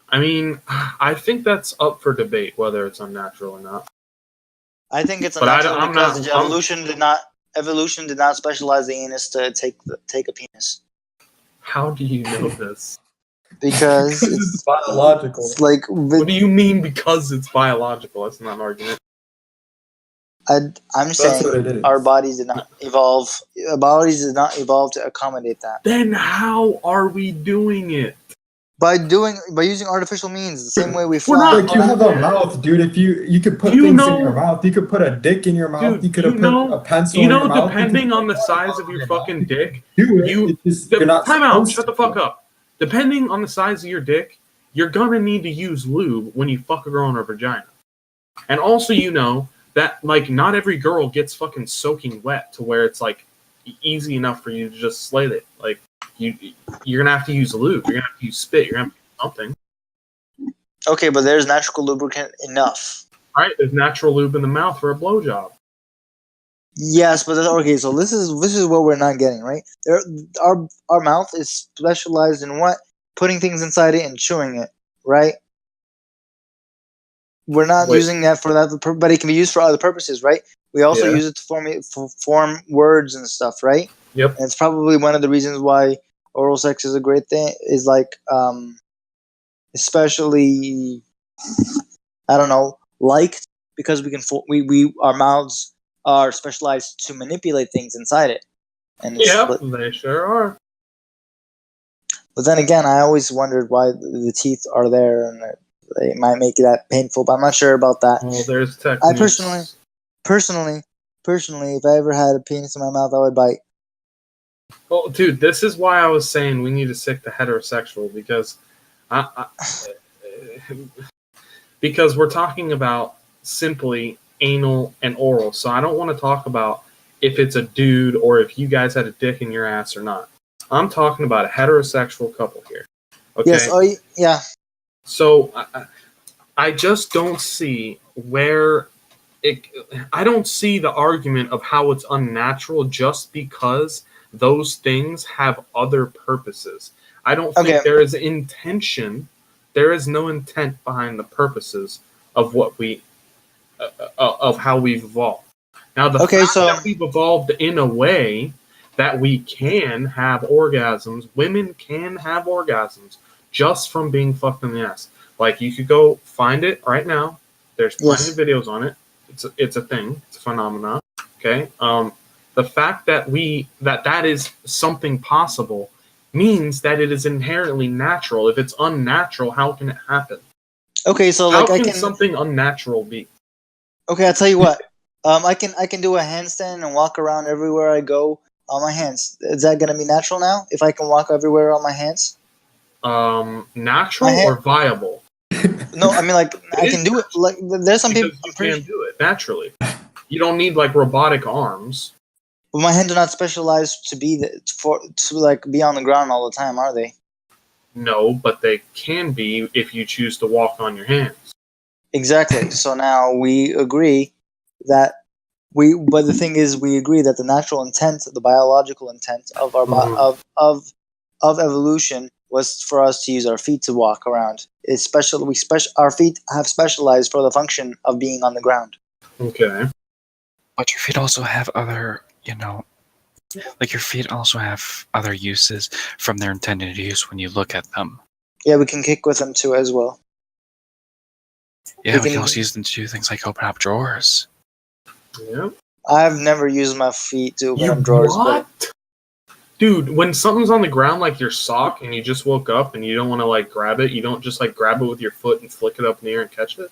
I mean, I think that's up for debate whether it's unnatural or not. I think it's But unnatural I'm because not- evolution did not specialize the anus to take a penis. How do you know this? Because It's biological. it's like What do you mean because it's biological? That's not an argument. I'm That's saying what it is. our bodies did not evolve. Our bodies did not evolve to accommodate that. Then how are we doing it? By using artificial means, the same way we We're fly. not- Like you have a mouth, dude. If you could put You things know- in your mouth, you could put a dick in your mouth. Dude, you could you have know- put a pencil You in know, your mouth. depending you could on the put size of your fucking dick, do it. you- It's just, you're not time out. supposed Shut the to. fuck up. Depending on the size of your dick, you're gonna need to use lube when you fuck a girl in her vagina. And also, you know that like not every girl gets fucking soaking wet to where it's like easy enough for you to just slay it. Like you're gonna have to use lube. You're gonna have to use spit. You're gonna have to use something. Okay, but there's natural lubricant enough. Right? There's natural lube in the mouth for a blowjob. Yes, but okay. So this is what we're not getting right. Our mouth is specialized in what? Putting things inside it and chewing it, right? We're not Wait. using that for that, but it can be used for other purposes, right? We also Yeah. use it to form words and stuff, right? Yep. And it's probably one of the reasons why oral sex is a great thing. Is like, especially, I don't know, liked because we can our mouths are specialized to manipulate things inside it. And Yep, they sure are. but then again, I always wondered why the teeth are there, and they might make that painful. But I'm not sure about that. Well, there's techniques. I personally, if I ever had a penis in my mouth, I would bite. Well, dude, this is why I was saying we need to stick to heterosexual because, because we're talking about simply anal and oral. So I don't want to talk about if it's a dude or if you guys had a dick in your ass or not. I'm talking about a heterosexual couple here. Okay. Yes. Oh, yeah. So I just don't see where I don't see the argument of how it's unnatural just because those things have other purposes. I don't think there is intention. There is no intent behind the purposes of what we of how we've evolved. Now the fact that we've evolved in a way that we can have orgasms, women can have orgasms just from being fucked in the ass. Like you could go find it right now. There's plenty of videos on it. It's a thing. It's a phenomenon. Okay. The fact that that is something possible means that it is inherently natural. If it's unnatural, how can it happen? Okay, so how like can something unnatural be? Okay, I'll tell you what. I can do a handstand and walk around everywhere I go on my hands. Is that gonna be natural now? If I can walk everywhere on my hands? Natural or viable? No, I mean like I can do it. Like there's some people you can do it naturally. You don't need like robotic arms. But my hands are not specialized to be to be on the ground all the time, are they? No, but they can be if you choose to walk on your hands. Exactly. So now we agree that but the thing is, we agree that the natural intent, the biological intent of our of evolution was for us to use our feet to walk around. Our feet have specialized for the function of being on the ground. Okay. But your feet also have other, like your feet also have other uses from their intended use when you look at them. Yeah, we can kick with them too as well. Yeah, we can also use them to do things like open up drawers. Yeah. I've never used my feet to open up drawers. What? Dude, when something's on the ground like your sock and you just woke up and you don't want to like grab it, you don't just like grab it with your foot and flick it up in the air and catch it?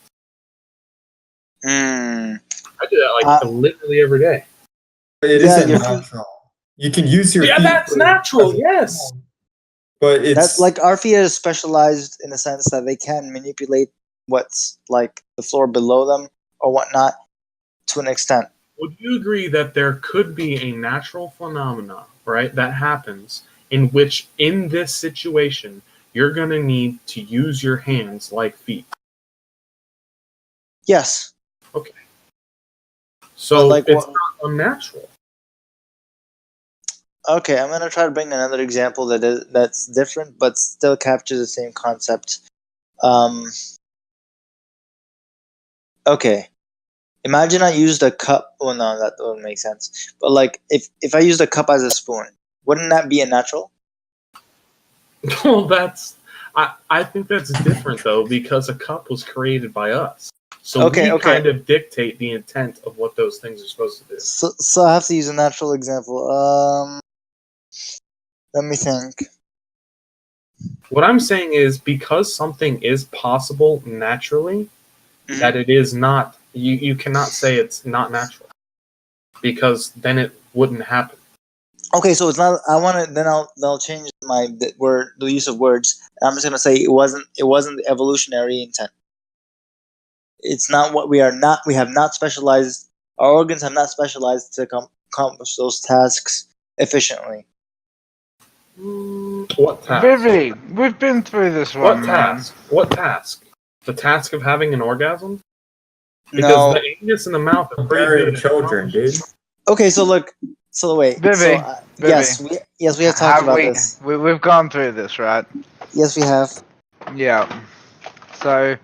I do that like literally every day. It isn't natural. You can use your feet. Yeah, that's natural, yes. But that's like our feet are specialized in the sense that they can manipulate what's like the floor below them or whatnot to an extent. Would you agree that there could be a natural phenomenon, right, that happens in which in this situation you're going to need to use your hands like feet? Yes. Okay. So like, it's not unnatural. Okay, I'm gonna try to bring another example that's different, but still captures the same concept. Okay. Imagine I used a cup. Well, no, that wouldn't make sense. But like, if I used a cup as a spoon, wouldn't that be unnatural? Well, I think that's different though, because a cup was created by us. So we kind of dictate the intent of what those things are supposed to do. So I have to use a natural example. Let me think. What I'm saying is, because something is possible naturally, that it is not. You cannot say it's not natural, because then it wouldn't happen. Okay, so it's not. I want to. Then I'll change the use of words. I'm just gonna say it wasn't the evolutionary intent. It's not what we are not. We have not specialized. Our organs have not specialized to accomplish those tasks efficiently. What task? Vivi, we've been through this one. What task? What task? The task of having an orgasm? Because No. the anus and the mouth are pretty Very good. children, dude. Okay, so look. So wait. Vivi, Vivi. Yes, we have talked about this. We've gone through this, right? Yes, we have. Yeah. So,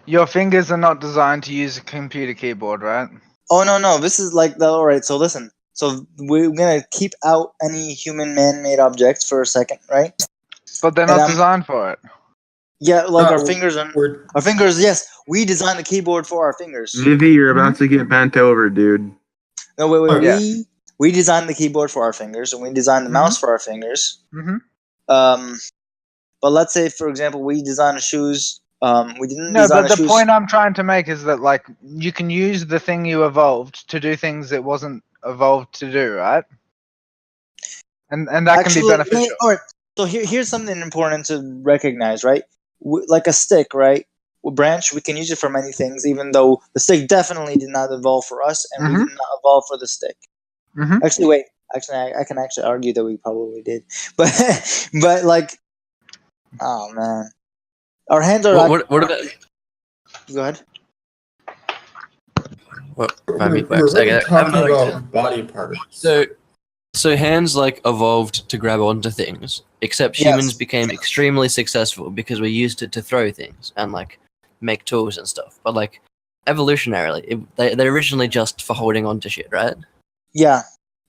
your fingers are not designed to use a computer keyboard, right? Oh no! This is like the all right. So listen. So we're gonna keep out any human man-made objects for a second, right? But they're not designed for it. Yeah, like our fingers. Our fingers. Yes, we designed the keyboard for our fingers. Vivi, you're about to get bent over, dude. No, wait. Yeah. We designed the keyboard for our fingers, and we designed the mouse for our fingers. But let's say, for example, we designed the shoes. We didn't. No, design but the the shoes. point I'm trying to make is that like you can use the thing you evolved to do things it wasn't evolved to do, right? And that can be beneficial. All right. So here's something important to recognize, right? Like a stick, right? A branch, we can use it for many things, even though the stick definitely did not evolve for us, and we did not evolve for the stick. Actually, wait. Actually, I can actually argue that we probably did, but like, oh man, our hands are. What about? Go ahead. What? We're really talking about body parts. So hands like evolved to grab onto things, except humans became extremely successful because we used it to throw things and like make tools and stuff. But like evolutionarily, they're originally just for holding onto shit, right? Yeah,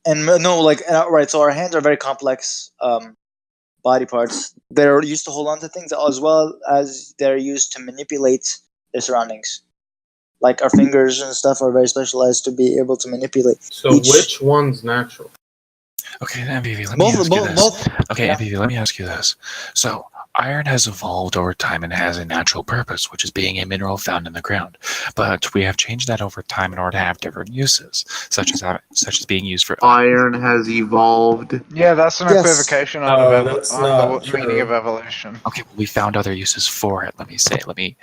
and no, like right. So our hands are very complex body parts. They're used to hold on to things as well as they're used to manipulate their surroundings. Like our fingers and stuff are very specialized to be able to manipulate. So which one's natural? Okay, MVV, let me ask you this. Okay, MVV, let me ask you this. So, iron has evolved over time and has a natural purpose, which is being a mineral found in the ground. But we have changed that over time in order to have different uses, such as being used for iron has evolved. Yeah, that's an equivocation on the meaning of evolution. Okay, well, we found other uses for it. Let me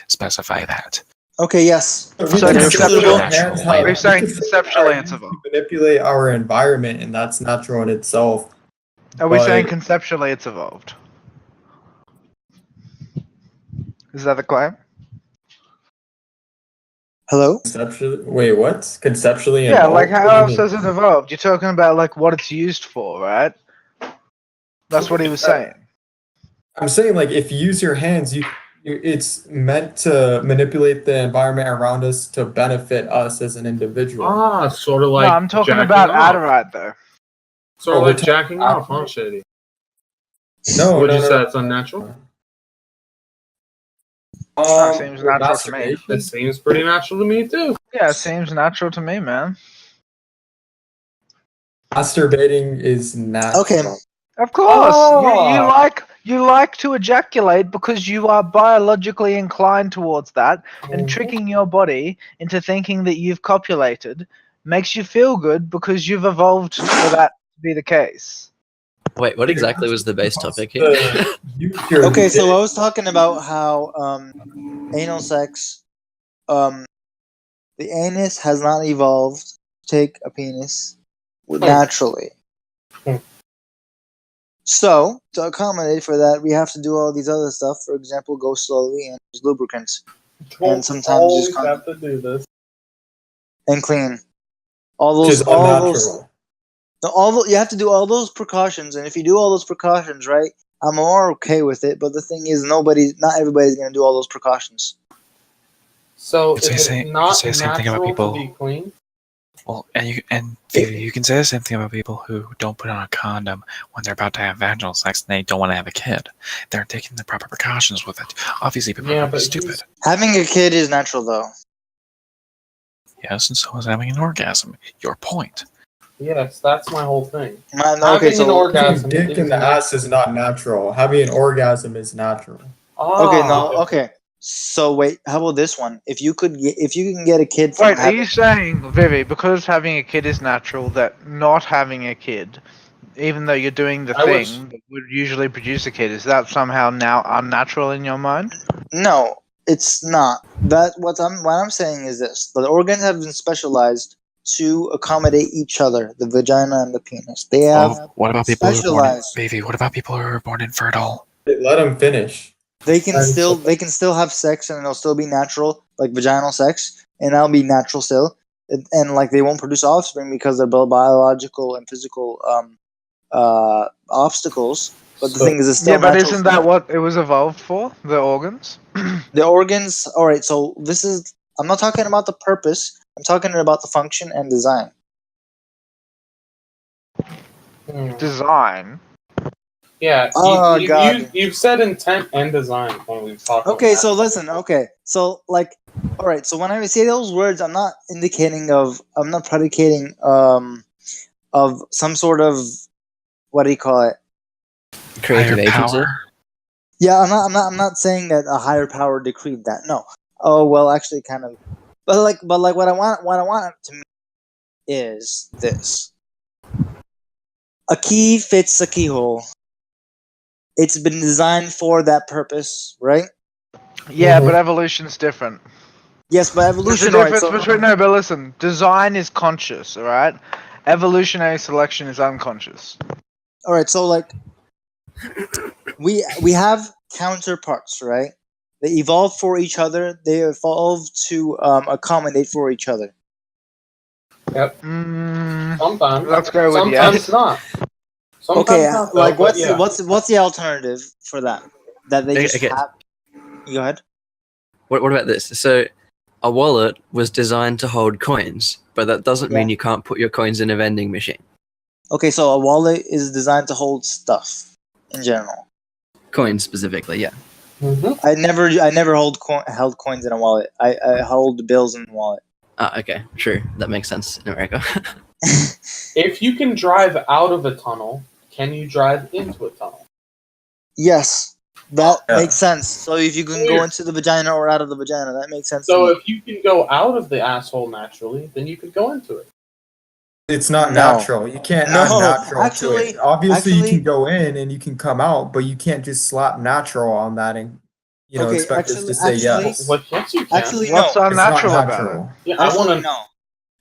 specify that. Okay, yes. So we're saying conceptually it's evolved. Manipulate our environment, and that's natural in itself. Are we saying conceptually it's evolved? Is that the claim? Hello? Wait, what? Conceptually yeah, evolved? Like how else has it evolved? You're talking about like what it's used for, right? That's what he was saying. I'm saying like if you use your hands, it's meant to manipulate the environment around us to benefit us as an individual. Sort of like. No, I'm talking about Adderite though. Sort of like jacking off, huh, Shady? No, would you say it's unnatural? Seems natural to me. It seems pretty natural to me too. Yeah, it seems natural to me, man. Masturbating is natural. Okay. Of course, you like to ejaculate because you are biologically inclined towards that, and tricking your body into thinking that you've copulated makes you feel good because you've evolved for that to be the case. Wait, what exactly was the base topic here? Okay, so I was talking about how anal sex, the anus has not evolved to take a penis naturally. So, to accommodate for that, we have to do all these other stuff. For example, go slowly and use lubricants. And sometimes use have to do this. and clean. You have to do all those precautions, and if you do all those precautions, right, I'm more okay with it. But the thing is, not everybody's gonna do all those precautions. So You could is say it not the same thing about natural people. to be clean? Well, and you can say the same thing about people who don't put on a condom when they're about to have vaginal sex and they don't want to have a kid. They're taking the proper precautions with it. Obviously, people are stupid. Having a kid is natural, though. Yes, and so is having an orgasm. Your point. Yes, that's my whole thing. Okay, Having an orgasm dick in the ass is not natural. Having an orgasm is natural. Okay. So wait, how about this one? If you can get a kid from Wait, are you saying, Vivi, because having a kid is natural, that not having a kid, even though you're doing the thing that would usually produce a kid, is that somehow now unnatural in your mind? No, it's not. What I'm saying is this: the organs have been specialized to accommodate each other, the vagina and the penis. They have. What about people who are born baby? What about people who are born infertile? Let them finish. They can still have sex and it'll still be natural, like vaginal sex, and that'll be natural still, and like they won't produce offspring because they're biological and physical obstacles. But the thing is, it's still but natural isn't that what it was evolved for? The organs. The organs. All right, so I'm not talking about the purpose. I'm talking about the function and design. Design. Yeah. God. You've said intent and design when we've talked. Okay, so listen. Okay, so like, all right. So when I say those words, I'm not predicating of some sort of, what do you call it? Creative agency. Yeah, I'm not saying that a higher power decreed that. No. Oh well, actually, kind of. But like, what I want it to mean is this: a key fits a keyhole. It's been designed for that purpose, right? Yeah, but evolution's different. Yes, but evolution. There's a difference between but listen, design is conscious, all right? Evolutionary selection is unconscious. All right, so like, we have counterparts, right? They evolve for each other. They evolve to accommodate for each other. Yep. Sometimes. Let's go with sometimes not. Sometimes okay, not, like though, what's the alternative for that? That they just have. Go ahead. What about this? So, a wallet was designed to hold coins, but that doesn't mean you can't put your coins in a vending machine. Okay, so a wallet is designed to hold stuff in general. Coins specifically, yeah. Mm-hmm. I never held coins in a wallet. I hold bills in a wallet. Okay, true. That makes sense in America. If you can drive out of a tunnel, can you drive into a tunnel? Yes, that makes sense. So if you can go into the vagina or out of the vagina, that makes sense. So if you can go out of the asshole naturally, then you could go into it. It's not natural. You can't add natural to it. Obviously, you can go in and you can come out, but you can't just slap natural on that and expect us to say yes. Yes, you can. Actually, what's no. unnatural about it? Yeah, I want to know.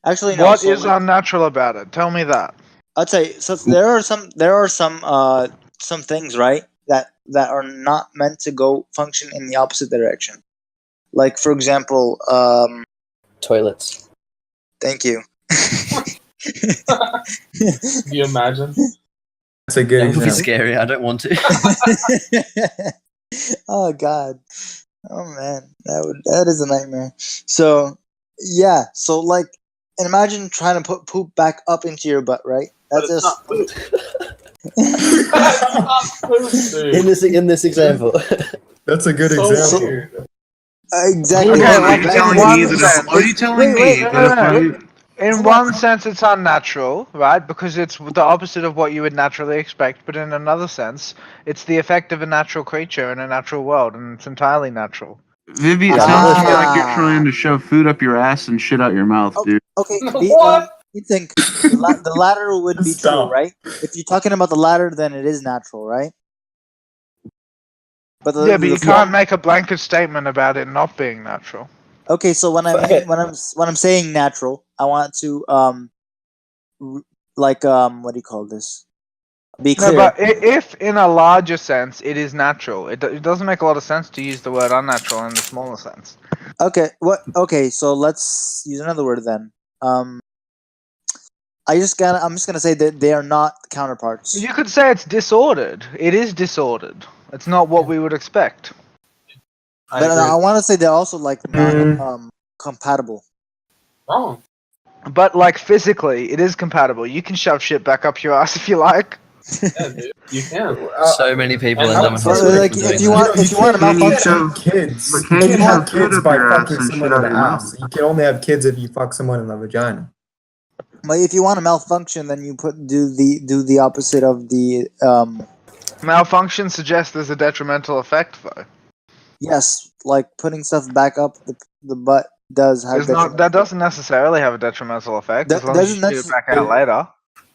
Actually, no. What is unnatural about it? Tell me that. I'd say so. There are some things, right, that are not meant to go function in the opposite direction. Like, for example, toilets. Thank you. Can you imagine? That's a good That would be example. scary. I don't want to. Oh God. Oh man, that is a nightmare. So yeah, so like, and imagine trying to put poop back up into your butt, right? That's just in this example. That's a good example. Exactly. Are you telling me that if in one sense it's unnatural, right? Because it's the opposite of what you would naturally expect. But in another sense, it's the effect of a natural creature in a natural world, and it's entirely natural. Vivi, it sounds to me like you're trying to shove food up your ass and shit out your mouth, dude. Okay, you think the latter would be true, right? If you're talking about the latter, then it is natural, right? But you can't make a blanket statement about it not being natural. Okay, so when I'm saying natural, I want to what do you call this? Be clear. No, but if in a larger sense it is natural, it doesn't make a lot of sense to use the word unnatural in the smaller sense. Okay, what? Okay, so let's use another word then. I'm just gonna say that they are not counterparts. You could say it's disordered. It is disordered. It's not what we would expect. But I want to say they're also like not compatible. Wrong. But like physically, it is compatible. You can shove shit back up your ass if you like. Yeah, dude, you can. So many people and end up in so, hospital. like, for if doing you that. want to malfunction, have kids. But You can't can you have shove food kids up by your ass fucking and someone shit in out the your ass. mouth? You can only have kids if you fuck someone in the vagina. but if you want to malfunction, then you do the opposite of the Malfunction suggests there's a detrimental effect, though. yes, like putting stuff back up the butt does have That doesn't necessarily have a detrimental effect as long as you shoot it back out later.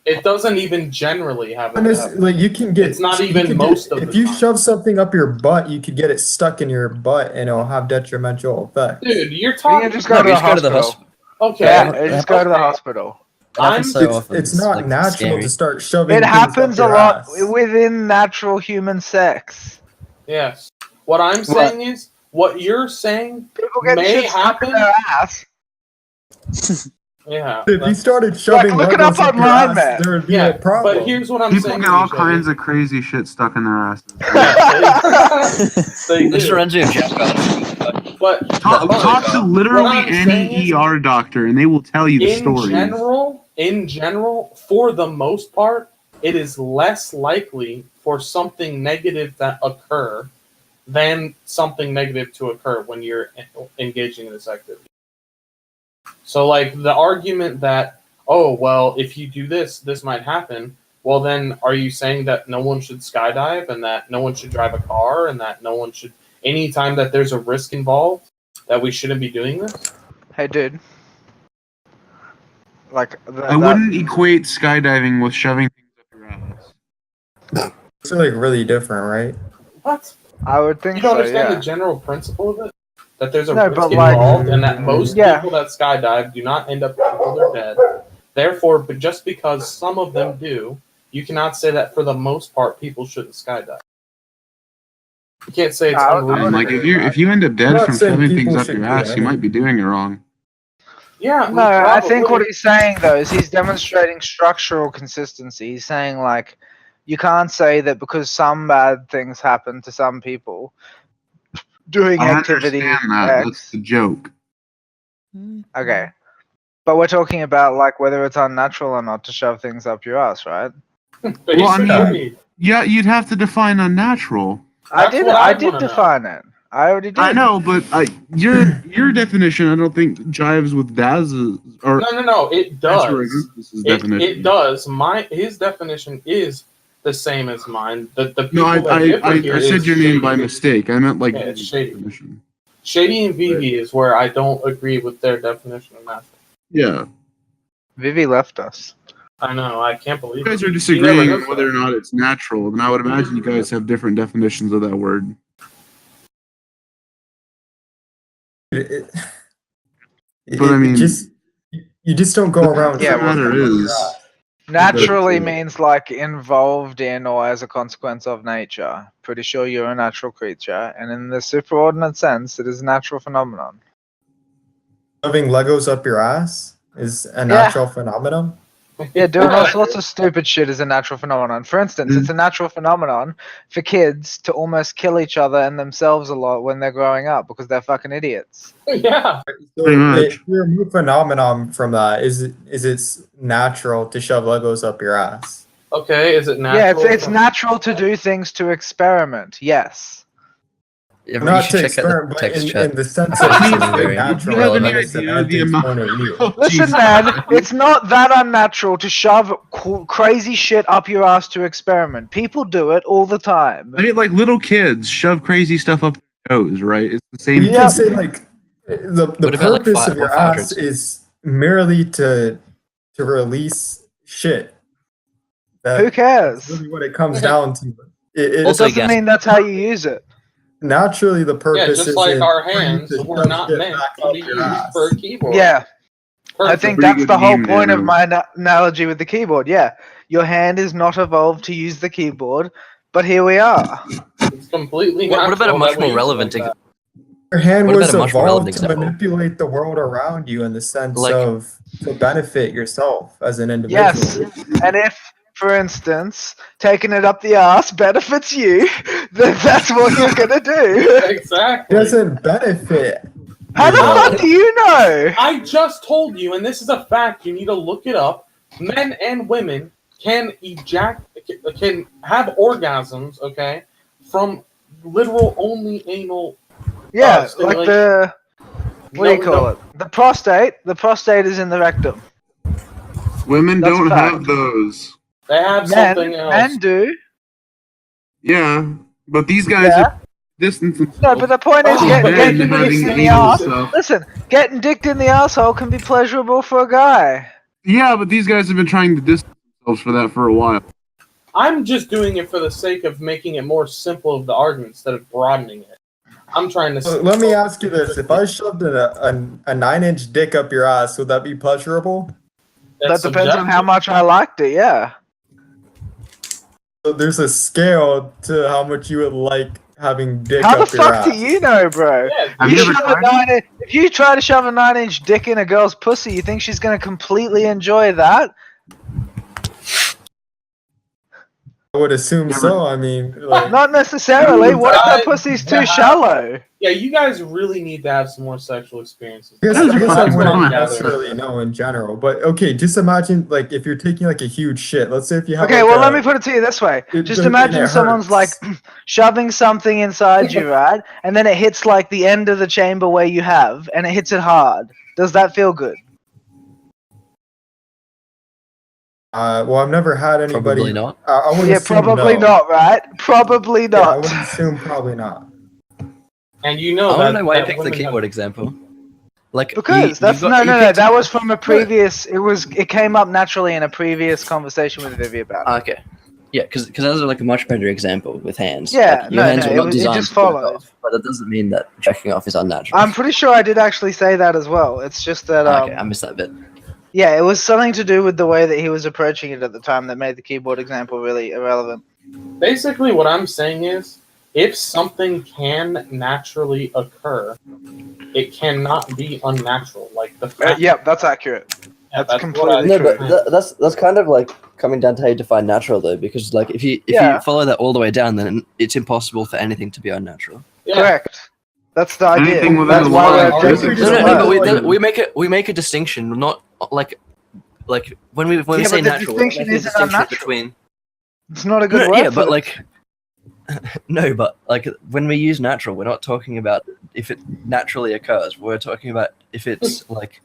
It doesn't even generally have Like you can get. It's not you even can most get, of If the you time. shove something up your butt, you could get it stuck in your butt, and it'll have detrimental effects. Dude, you're You talking. can just go to the hospital. Okay. Yeah, just go to the hospital. It happens so often. It's not like, natural scary. to start shoving. It things happens up a your lot ass. within natural human sex. Yes. What I'm saying is, what you're saying People get may shit stuck in happen. their ass. Yeah. If you started shoving look it Legos up your online, ass, man. there would be a problem. But here's what I'm People saying. get all kinds of crazy shit stuck in their asses. They This do. reminds me of Jeff. But Talk to literally what I'm saying any is, ER doctor, and they will tell you the story. in general, for the most part, it is less likely for something negative to occur than something negative to occur when you're engaging in this activity. So, like, the argument that, oh, well, if you do this, this might happen, well, then are you saying that no one should skydive and that no one should drive a car and that no one should, anytime that there's a risk involved, that we shouldn't be doing this? Hey, dude. Like, I wouldn't equate skydiving with shoving things up your ass. It's like really different, right? What? I would think You don't so, understand yeah. the general principle of it? That there's a No, risk but, like, involved and that most yeah. people that skydive do not end up until they're dead. Therefore, but just because some of them do, you cannot say that for the most part people shouldn't skydive. You can't say it's unreasonable. Like if you end up dead not from saying shoving people things up should your do ass, it you might be doing it wrong. Yeah, No, I think what probably. he's saying, though, is he's demonstrating structural consistency. He's saying, like, you can't say that because some bad things happen to some people doing I activity understand that. X. That's the joke. Okay. But we're talking about, like, whether it's unnatural or not to shove things up your ass, right? Well, I mean, yeah, you'd have to define unnatural. I did define it. I already did. I know, but your definition, I don't think jives with Daz's or No, it does. definition. It does. His definition is the same as mine. The people No, that differ here I said is your name Shady. by mistake. I meant like Yeah, it's Shady. definition. Shady and Vivi is where I don't agree with their definition of natural. Yeah. Vivi left us. I know. I can't believe You guys it. are She never disagreeing does on whether or not it's natural, and I would imagine you guys have different definitions of that word. But I mean, you just don't go around. Yeah, the matter is, Naturally means like involved in or as a consequence of nature. Pretty sure you're a natural creature, and in the superordinate sense, it is a natural phenomenon. Shoving Legos up your ass is a natural phenomenon. Yeah, doing all sorts of stupid shit is a natural phenomenon. For instance, it's a natural phenomenon for kids to almost kill each other and themselves a lot when they're growing up because they're fucking idiots. Yeah. So if you remove phenomenon from that, is it natural to shove Legos up your ass? Okay, is it natural? Yeah, it's natural to do things to experiment. Yes. Yeah, Not to experiment, but in the sense of being natural. You have any like a idea of the semantics amount? point of view. Listen, man, it's not that unnatural to shove crazy shit up your ass to experiment. People do it all the time. I mean, like little kids shove crazy stuff up their nose, right? It's the same. You can say like the purpose of your ass is merely to release shit. Who cares? That's really what it comes down to. It doesn't mean that's how you use it. Naturally, the purpose just is like our hands were not meant to be used for a keyboard. Yeah. I think that's the whole point of my my analogy with the keyboard. Yeah. Your hand is not evolved to use the keyboard, but here we are. It's completely What about a natural much that we more use relevant it like Your hand What was about a much more relevant evolved to example? manipulate the world around you in the sense Like- of to benefit yourself as an individual. Yes, and if, for instance, taking it up the ass benefits you, then that's what you're gonna do. It Exactly. doesn't benefit. How the you, fuck do you know? I just told you, and this is a fact. You need to look it up. Men and women can can have orgasms. Okay, from literal only anal. Yeah, like stimulation. the what do you No, call no. it? The prostate. The prostate is in the rectum. Women That's don't fact. have those. They have something else. Men do. Yeah, but these guys Yeah. are distance themselves. No, but the point is Oh, getting man, dicked having in the anal ass. stuff. Listen, getting dicked in the asshole can be pleasurable for a guy. Yeah, but these guys have been trying to distance themselves for that for a while. I'm just doing it for the sake of making it more simple of the argument instead of broadening it. I'm trying to. So let me ask you this: if I shoved a 9-inch dick up your ass, would that be pleasurable? That depends on how much I liked it. Yeah. So there's a scale to how much you would like having dick How the up your fuck ass. do you know, bro? Yeah, Have You you ever shove a tried if you try to shove a 9-inch dick in a girl's pussy, you think she's gonna completely enjoy that? I would assume so. I mean, like, Not necessarily. What if that pussy's too shallow? Yeah, you guys really need to have some more sexual experiences. I guess Those are I fine. wouldn't Fine. necessarily know in general, but okay, just imagine like if you're taking like a huge shit. Let's say if you have Okay, like well, a, let me put it to you this way. it Just doesn't- imagine it someone's like hurts. shoving something inside you, right? And then it hits like the end of the chamber where you have, and it hits it hard. Does that feel good? well, I've never had anybody. Probably not. I would Yeah, assume probably no. not, right? Probably Yeah, I not. would assume probably not. And you know I that. want to know why you that picked the women have- keyboard example. Like Because that's you no. picked- That was from a previous. It came up naturally in a previous conversation with Vivi about it. Okay. Yeah, because that was like a much better example with hands. Yeah, Like, your no, hands no, were it not was- it designed just to jerk followed. off, but that doesn't mean that jacking off is unnatural. I'm pretty sure I did actually say that as well. It's just that. Okay, I missed that bit. Yeah, it was something to do with the way that he was approaching it at the time that made the keyboard example really irrelevant. Basically, what I'm saying is, if something can naturally occur, it cannot be unnatural. Like the fact. Yep, that's accurate. Yeah, That's what completely No, true. but that's kind of like coming down to how you define natural though, because like if you Yeah. follow that all the way down, then it's impossible for anything to be unnatural. Yeah. Correct. That's the idea. Anything within That's the why line we're of objecting physics. to No, the no, no, word. but we make a distinction, not like when we Yeah, say but the natural, we're distinction making a isn't distinction unnatural. between It's not a good no, word. yeah, for but it. like no, but like when we use natural, we're not talking about if it naturally occurs. We're talking about if it's like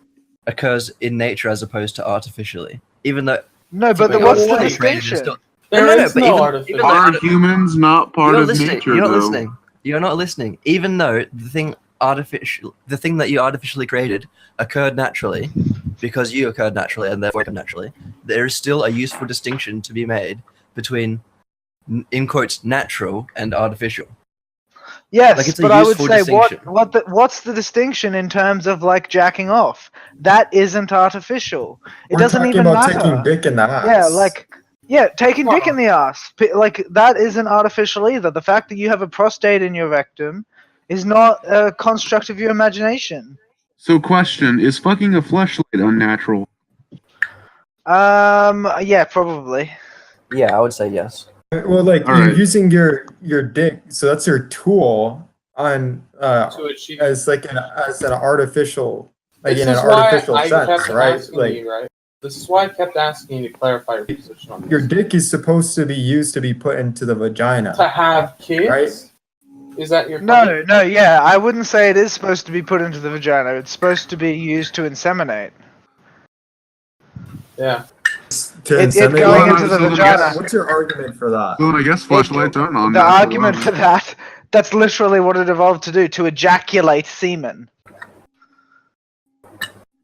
occurs in nature as opposed to artificially. Even though no, but Wait, what's the what? distinction? There No, is but no even artificial. though- Are humans not part you're of listening. nature, You're not though? listening. You're not listening. Even though the thing that you artificially created occurred naturally, because you occurred naturally and therefore occurred naturally, there is still a useful distinction to be made between, in quotes, natural and artificial. Yes, Like, it's a but I would useful say distinction. what's the distinction in terms of like jacking off? That isn't artificial. It We're doesn't talking even about matter. taking dick in the ass. Yeah, taking dick in the ass. Like that isn't artificial either. The fact that you have a prostate in your rectum is not a construct of your imagination. So, question: is fucking a fleshlight unnatural? Yeah, probably. Yeah, I would say yes. Well, like All you're right. using your dick, so that's your tool on To achieve. as an artificial, like This in an is why artificial I sense, kept right? asking Like you, right? This is why I kept asking you to clarify your position on this. your dick is supposed to be used to be put into the vagina. To have kids? Right. Is that your No, yeah, I wouldn't say it is supposed to be put into the vagina. It's supposed to be used to inseminate. Yeah. To It inseminate? going into the So then vagina. What's your argument for that? So then I guess fleshlights aren't unnatural. The argument for that's literally what it evolved to do, to ejaculate semen.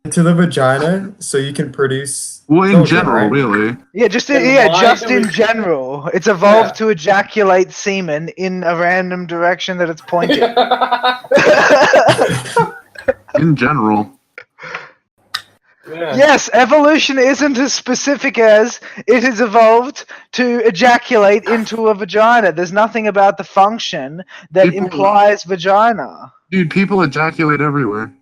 Into the vagina, so you can produce. Well, in children, general, right? really. Yeah, just Then why just do in we- general. It's evolved Yeah. to ejaculate semen in a random direction that it's pointing. In general. Yeah. Yes, evolution isn't as specific as it has evolved to ejaculate into a vagina. There's nothing about the function that People- implies vagina. Dude, people ejaculate everywhere.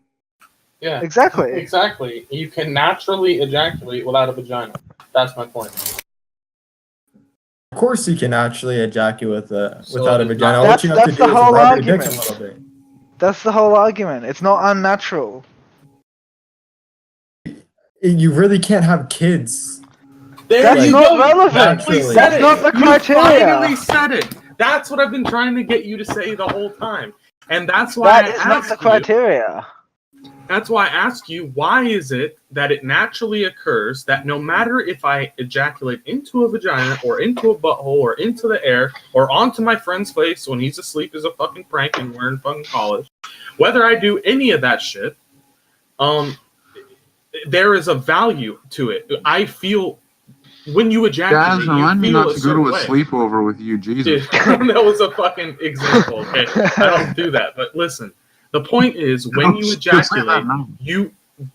Yeah. Exactly. Exactly. You can naturally ejaculate without a vagina. That's my point. Of course, you can actually ejaculate without a it's vagina. not- All you have That's to the do is whole rub your dick a argument. little bit. That's the whole argument. It's not unnatural. You really can't have kids. There That's you not go. relevant. Naturally. That's not the criteria. You finally said it. That's what I've been trying to get you to say the whole time. And that's why That I is not asked the you. criteria. That's why I ask you, why is it that it naturally occurs that no matter if I ejaculate into a vagina or into a butthole or into the air or onto my friend's face when he's asleep as a fucking prank and we're in fucking college, whether I do any of that shit, there is a value to it. I feel when you ejaculate, Guys, remind me you not feel to go to a way. sleepover with you, Jesus. Dude, that was a fucking example, okay? I don't do that, but listen. The point is, when you ejaculate,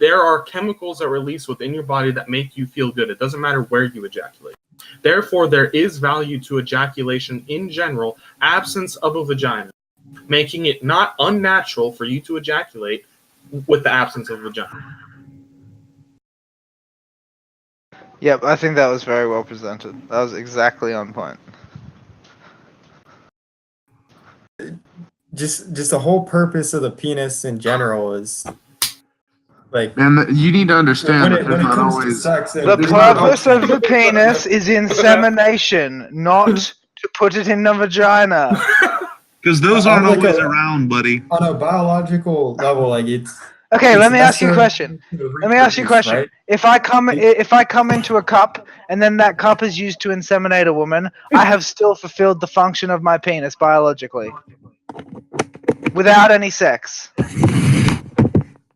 there are chemicals that release within your body that make you feel good. It doesn't matter where you ejaculate. Therefore, there is value to ejaculation in general, absence of a vagina, making it not unnatural for you to ejaculate with the absence of a vagina. Yep, I think that was very well presented. That was exactly on point. Just the whole purpose of the penis in general is like. And you need to understand that when there's it not comes to always. sex, The purpose of the penis is insemination, not to put it in the vagina. Because those aren't always around, buddy. On a biological level, like it's. Okay, it's let me ask you a necessary question. to Let me ask you a reproduce, question. right? If I come into a cup and then that cup is used to inseminate a woman, I have still fulfilled the function of my penis biologically, without any sex. I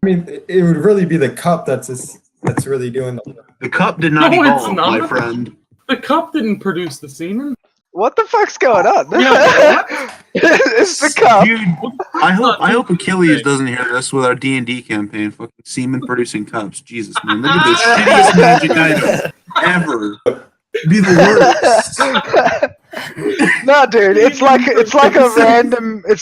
mean, it would really be the cup that's really doing the. The cup did not No, it's evolve, not. my friend. The cup didn't produce the semen. What the fuck's going on? Yeah, It's the cup. Dude, I hope Achilles doesn't hear this with our D&D campaign. Fucking semen producing cups. Jesus, man. Look at the shittiest magic item ever. Be the worst. No, dude, it's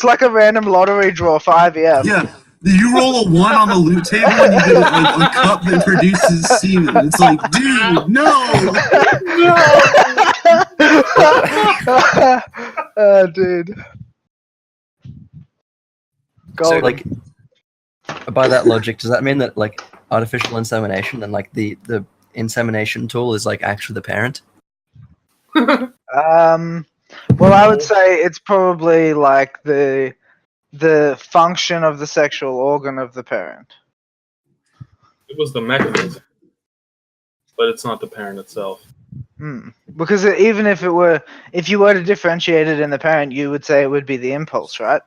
like a random lottery draw for IVF. Yeah. You roll a 1 on the loot table and you get a cup that produces semen. It's like, dude, no! Oh, dude. So, Golden. like, by that logic, does that mean that, like, artificial insemination and, like, the insemination tool is, like, actually the parent? Well, I would say it's probably like the function of the sexual organ of the parent. It was the mechanism, but it's not the parent itself. Because even if you were to differentiate it in the parent, you would say it would be the impulse, right?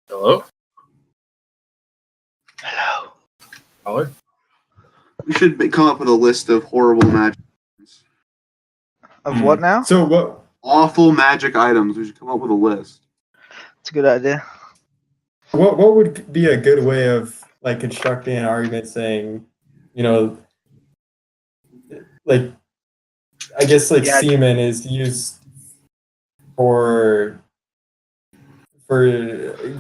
Hello? Hello. Caller? We should come up with a list of horrible magic items. Of what now? So what? Awful magic items. We should come up with a list. It's a good idea. What would be a good way of like constructing an argument saying, you know, like I guess like semen is used for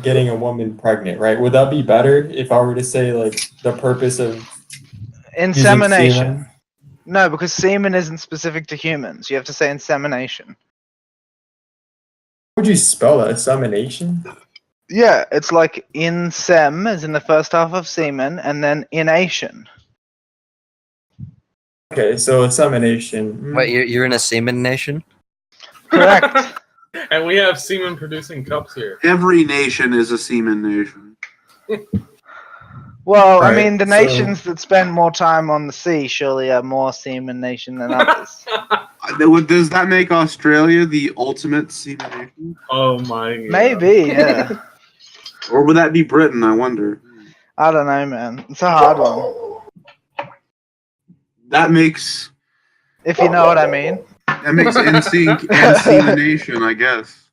getting a woman pregnant, right? Would that be better if I were to say like the purpose of Insemination. No, because semen isn't specific to humans. You have to say insemination. How would you spell that? Insemination? Yeah, it's like insem is in the first half of semen, and then ination. Okay, so insemination. Wait, you're in a semen nation? Correct. And we have semen producing cups here. Every nation is a semen nation. Well, I Right, mean, the so- nations that spend more time on the sea surely are more semen nation than others. Does that make Australia the ultimate semen nation? Oh my god. Maybe, yeah. Or would that be Britain, I wonder? I don't know, man. It's a hard one. That makes... If you know what I mean. That makes NSYNC and semen nation, I guess.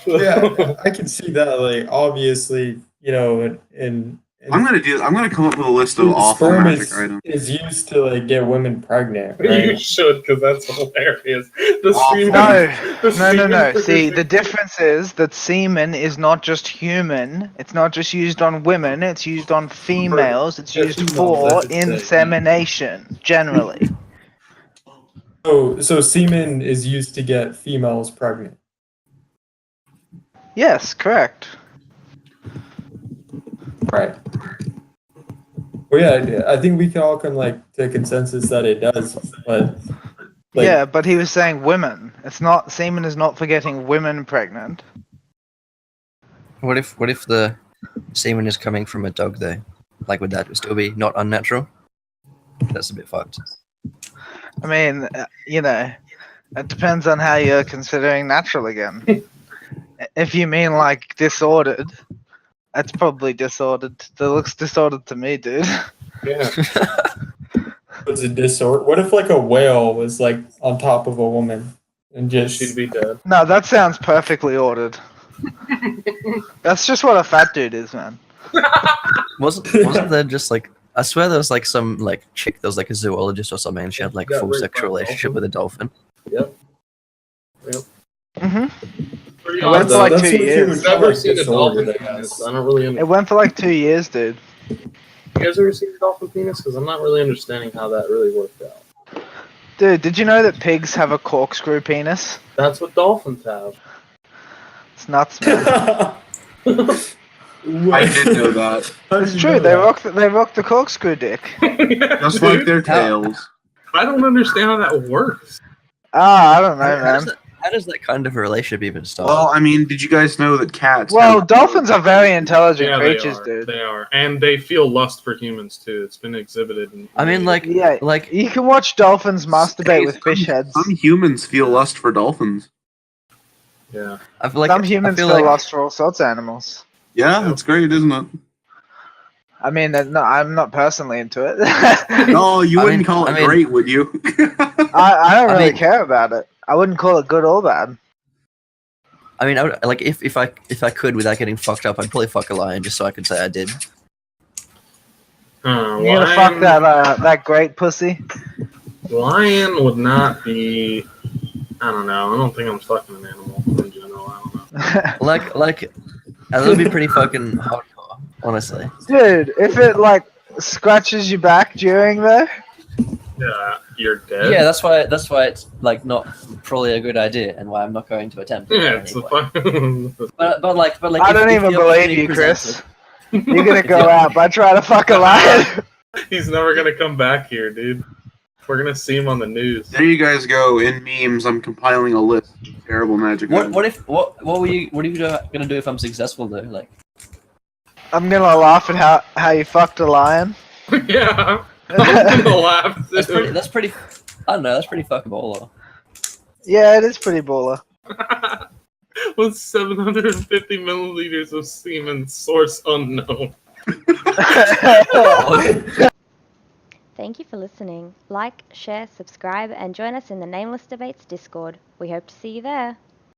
Yeah, I can see that. Like, obviously, you know, in I'm gonna come up with a list of Dude, awful sperm magic items. is used to like get women pregnant, You right? should, because that's hilarious. The Awful. semen. No, the no. semen See, the producing- difference is that semen is not just human. It's not just used on women. It's used on females. It's Yeah, used females, for I should say. insemination, generally. So semen is used to get females pregnant. Yes, correct. Right. Well, yeah, I think we can all come like to a consensus that it does, but like, Yeah, but he was saying women. It's not semen is not for getting women pregnant. What if the semen is coming from a dog though? Like, would that still be not unnatural? That's a bit fucked. I mean, it depends on how you're considering natural again. If you mean like disordered, that's probably disordered. That looks disordered to me, dude. Yeah. what's a disorder? What if like a whale was like on top of a woman and just She'd be dead. No, that sounds perfectly ordered. That's just what a fat dude is, man. Wasn't there just like, I swear there was like some like chick that was like a zoologist or something, and she had like Got full raped by sexual a relationship dolphin? with a dolphin. Yep. Mhm. Pretty It went odd, for like though. that's 2 what years. humans I've call, never like, seen a dolphin disordered, I penis. guess. I don't really It understand. went for like 2 years, dude. You guys ever seen a dolphin penis? Because I'm not really understanding how that really worked out. Dude, did you know that pigs have a corkscrew penis? That's what dolphins have. It's nuts, man. I did know that. It's true. They rock the corkscrew dick. Just like their tails. I don't understand how that works. I don't know, How man. does that kind of a relationship even start? Well, I mean, did you guys know that cats? Well, have- dolphins are very intelligent Yeah, creatures, they are. dude. They are, and they feel lust for humans too. It's been exhibited. I mean, like, Yeah, like you can watch dolphins masturbate Hey, with fish heads. Some humans feel lust for dolphins. yeah. I feel like Some humans I feel feel like lust for all sorts of animals. Yeah, that's great, isn't it? I mean, no, I'm not personally into it. No, you I wouldn't mean- call it I mean- great, would you? I don't I really mean- care about it. I wouldn't call it good or bad. I mean, I would, like if I could without getting fucked up, I'd probably fuck a lion just so I could say I did. You gonna fuck that great pussy? Lion would not be. I don't know. I don't think I'm fucking an animal in general. I don't know. Like that would be pretty fucking hardcore, honestly. Dude, if it like scratches your back during though, Yeah, you're dead. Yeah, that's why it's like not probably a good idea, and why I'm not going to attempt it. Yeah, it's a anyway. fun. But like I don't if even the believe opportunity you, presents Chris. You're gonna go out by trying to fuck a lion. He's never gonna come back here, dude. We're gonna see him on the news. There you guys go. In memes, I'm compiling a list of terrible magic. What items. are you gonna do if I'm successful though? Like, I'm gonna laugh at how you fucked a lion. Yeah, I'm gonna laugh. Too. that's pretty. I don't know. That's pretty fuckable. Yeah, it is pretty baller. With 750 milliliters of semen, source unknown. Thank you for listening. Like, share, subscribe, and join us in the Nameless Debates Discord. We hope to see you there.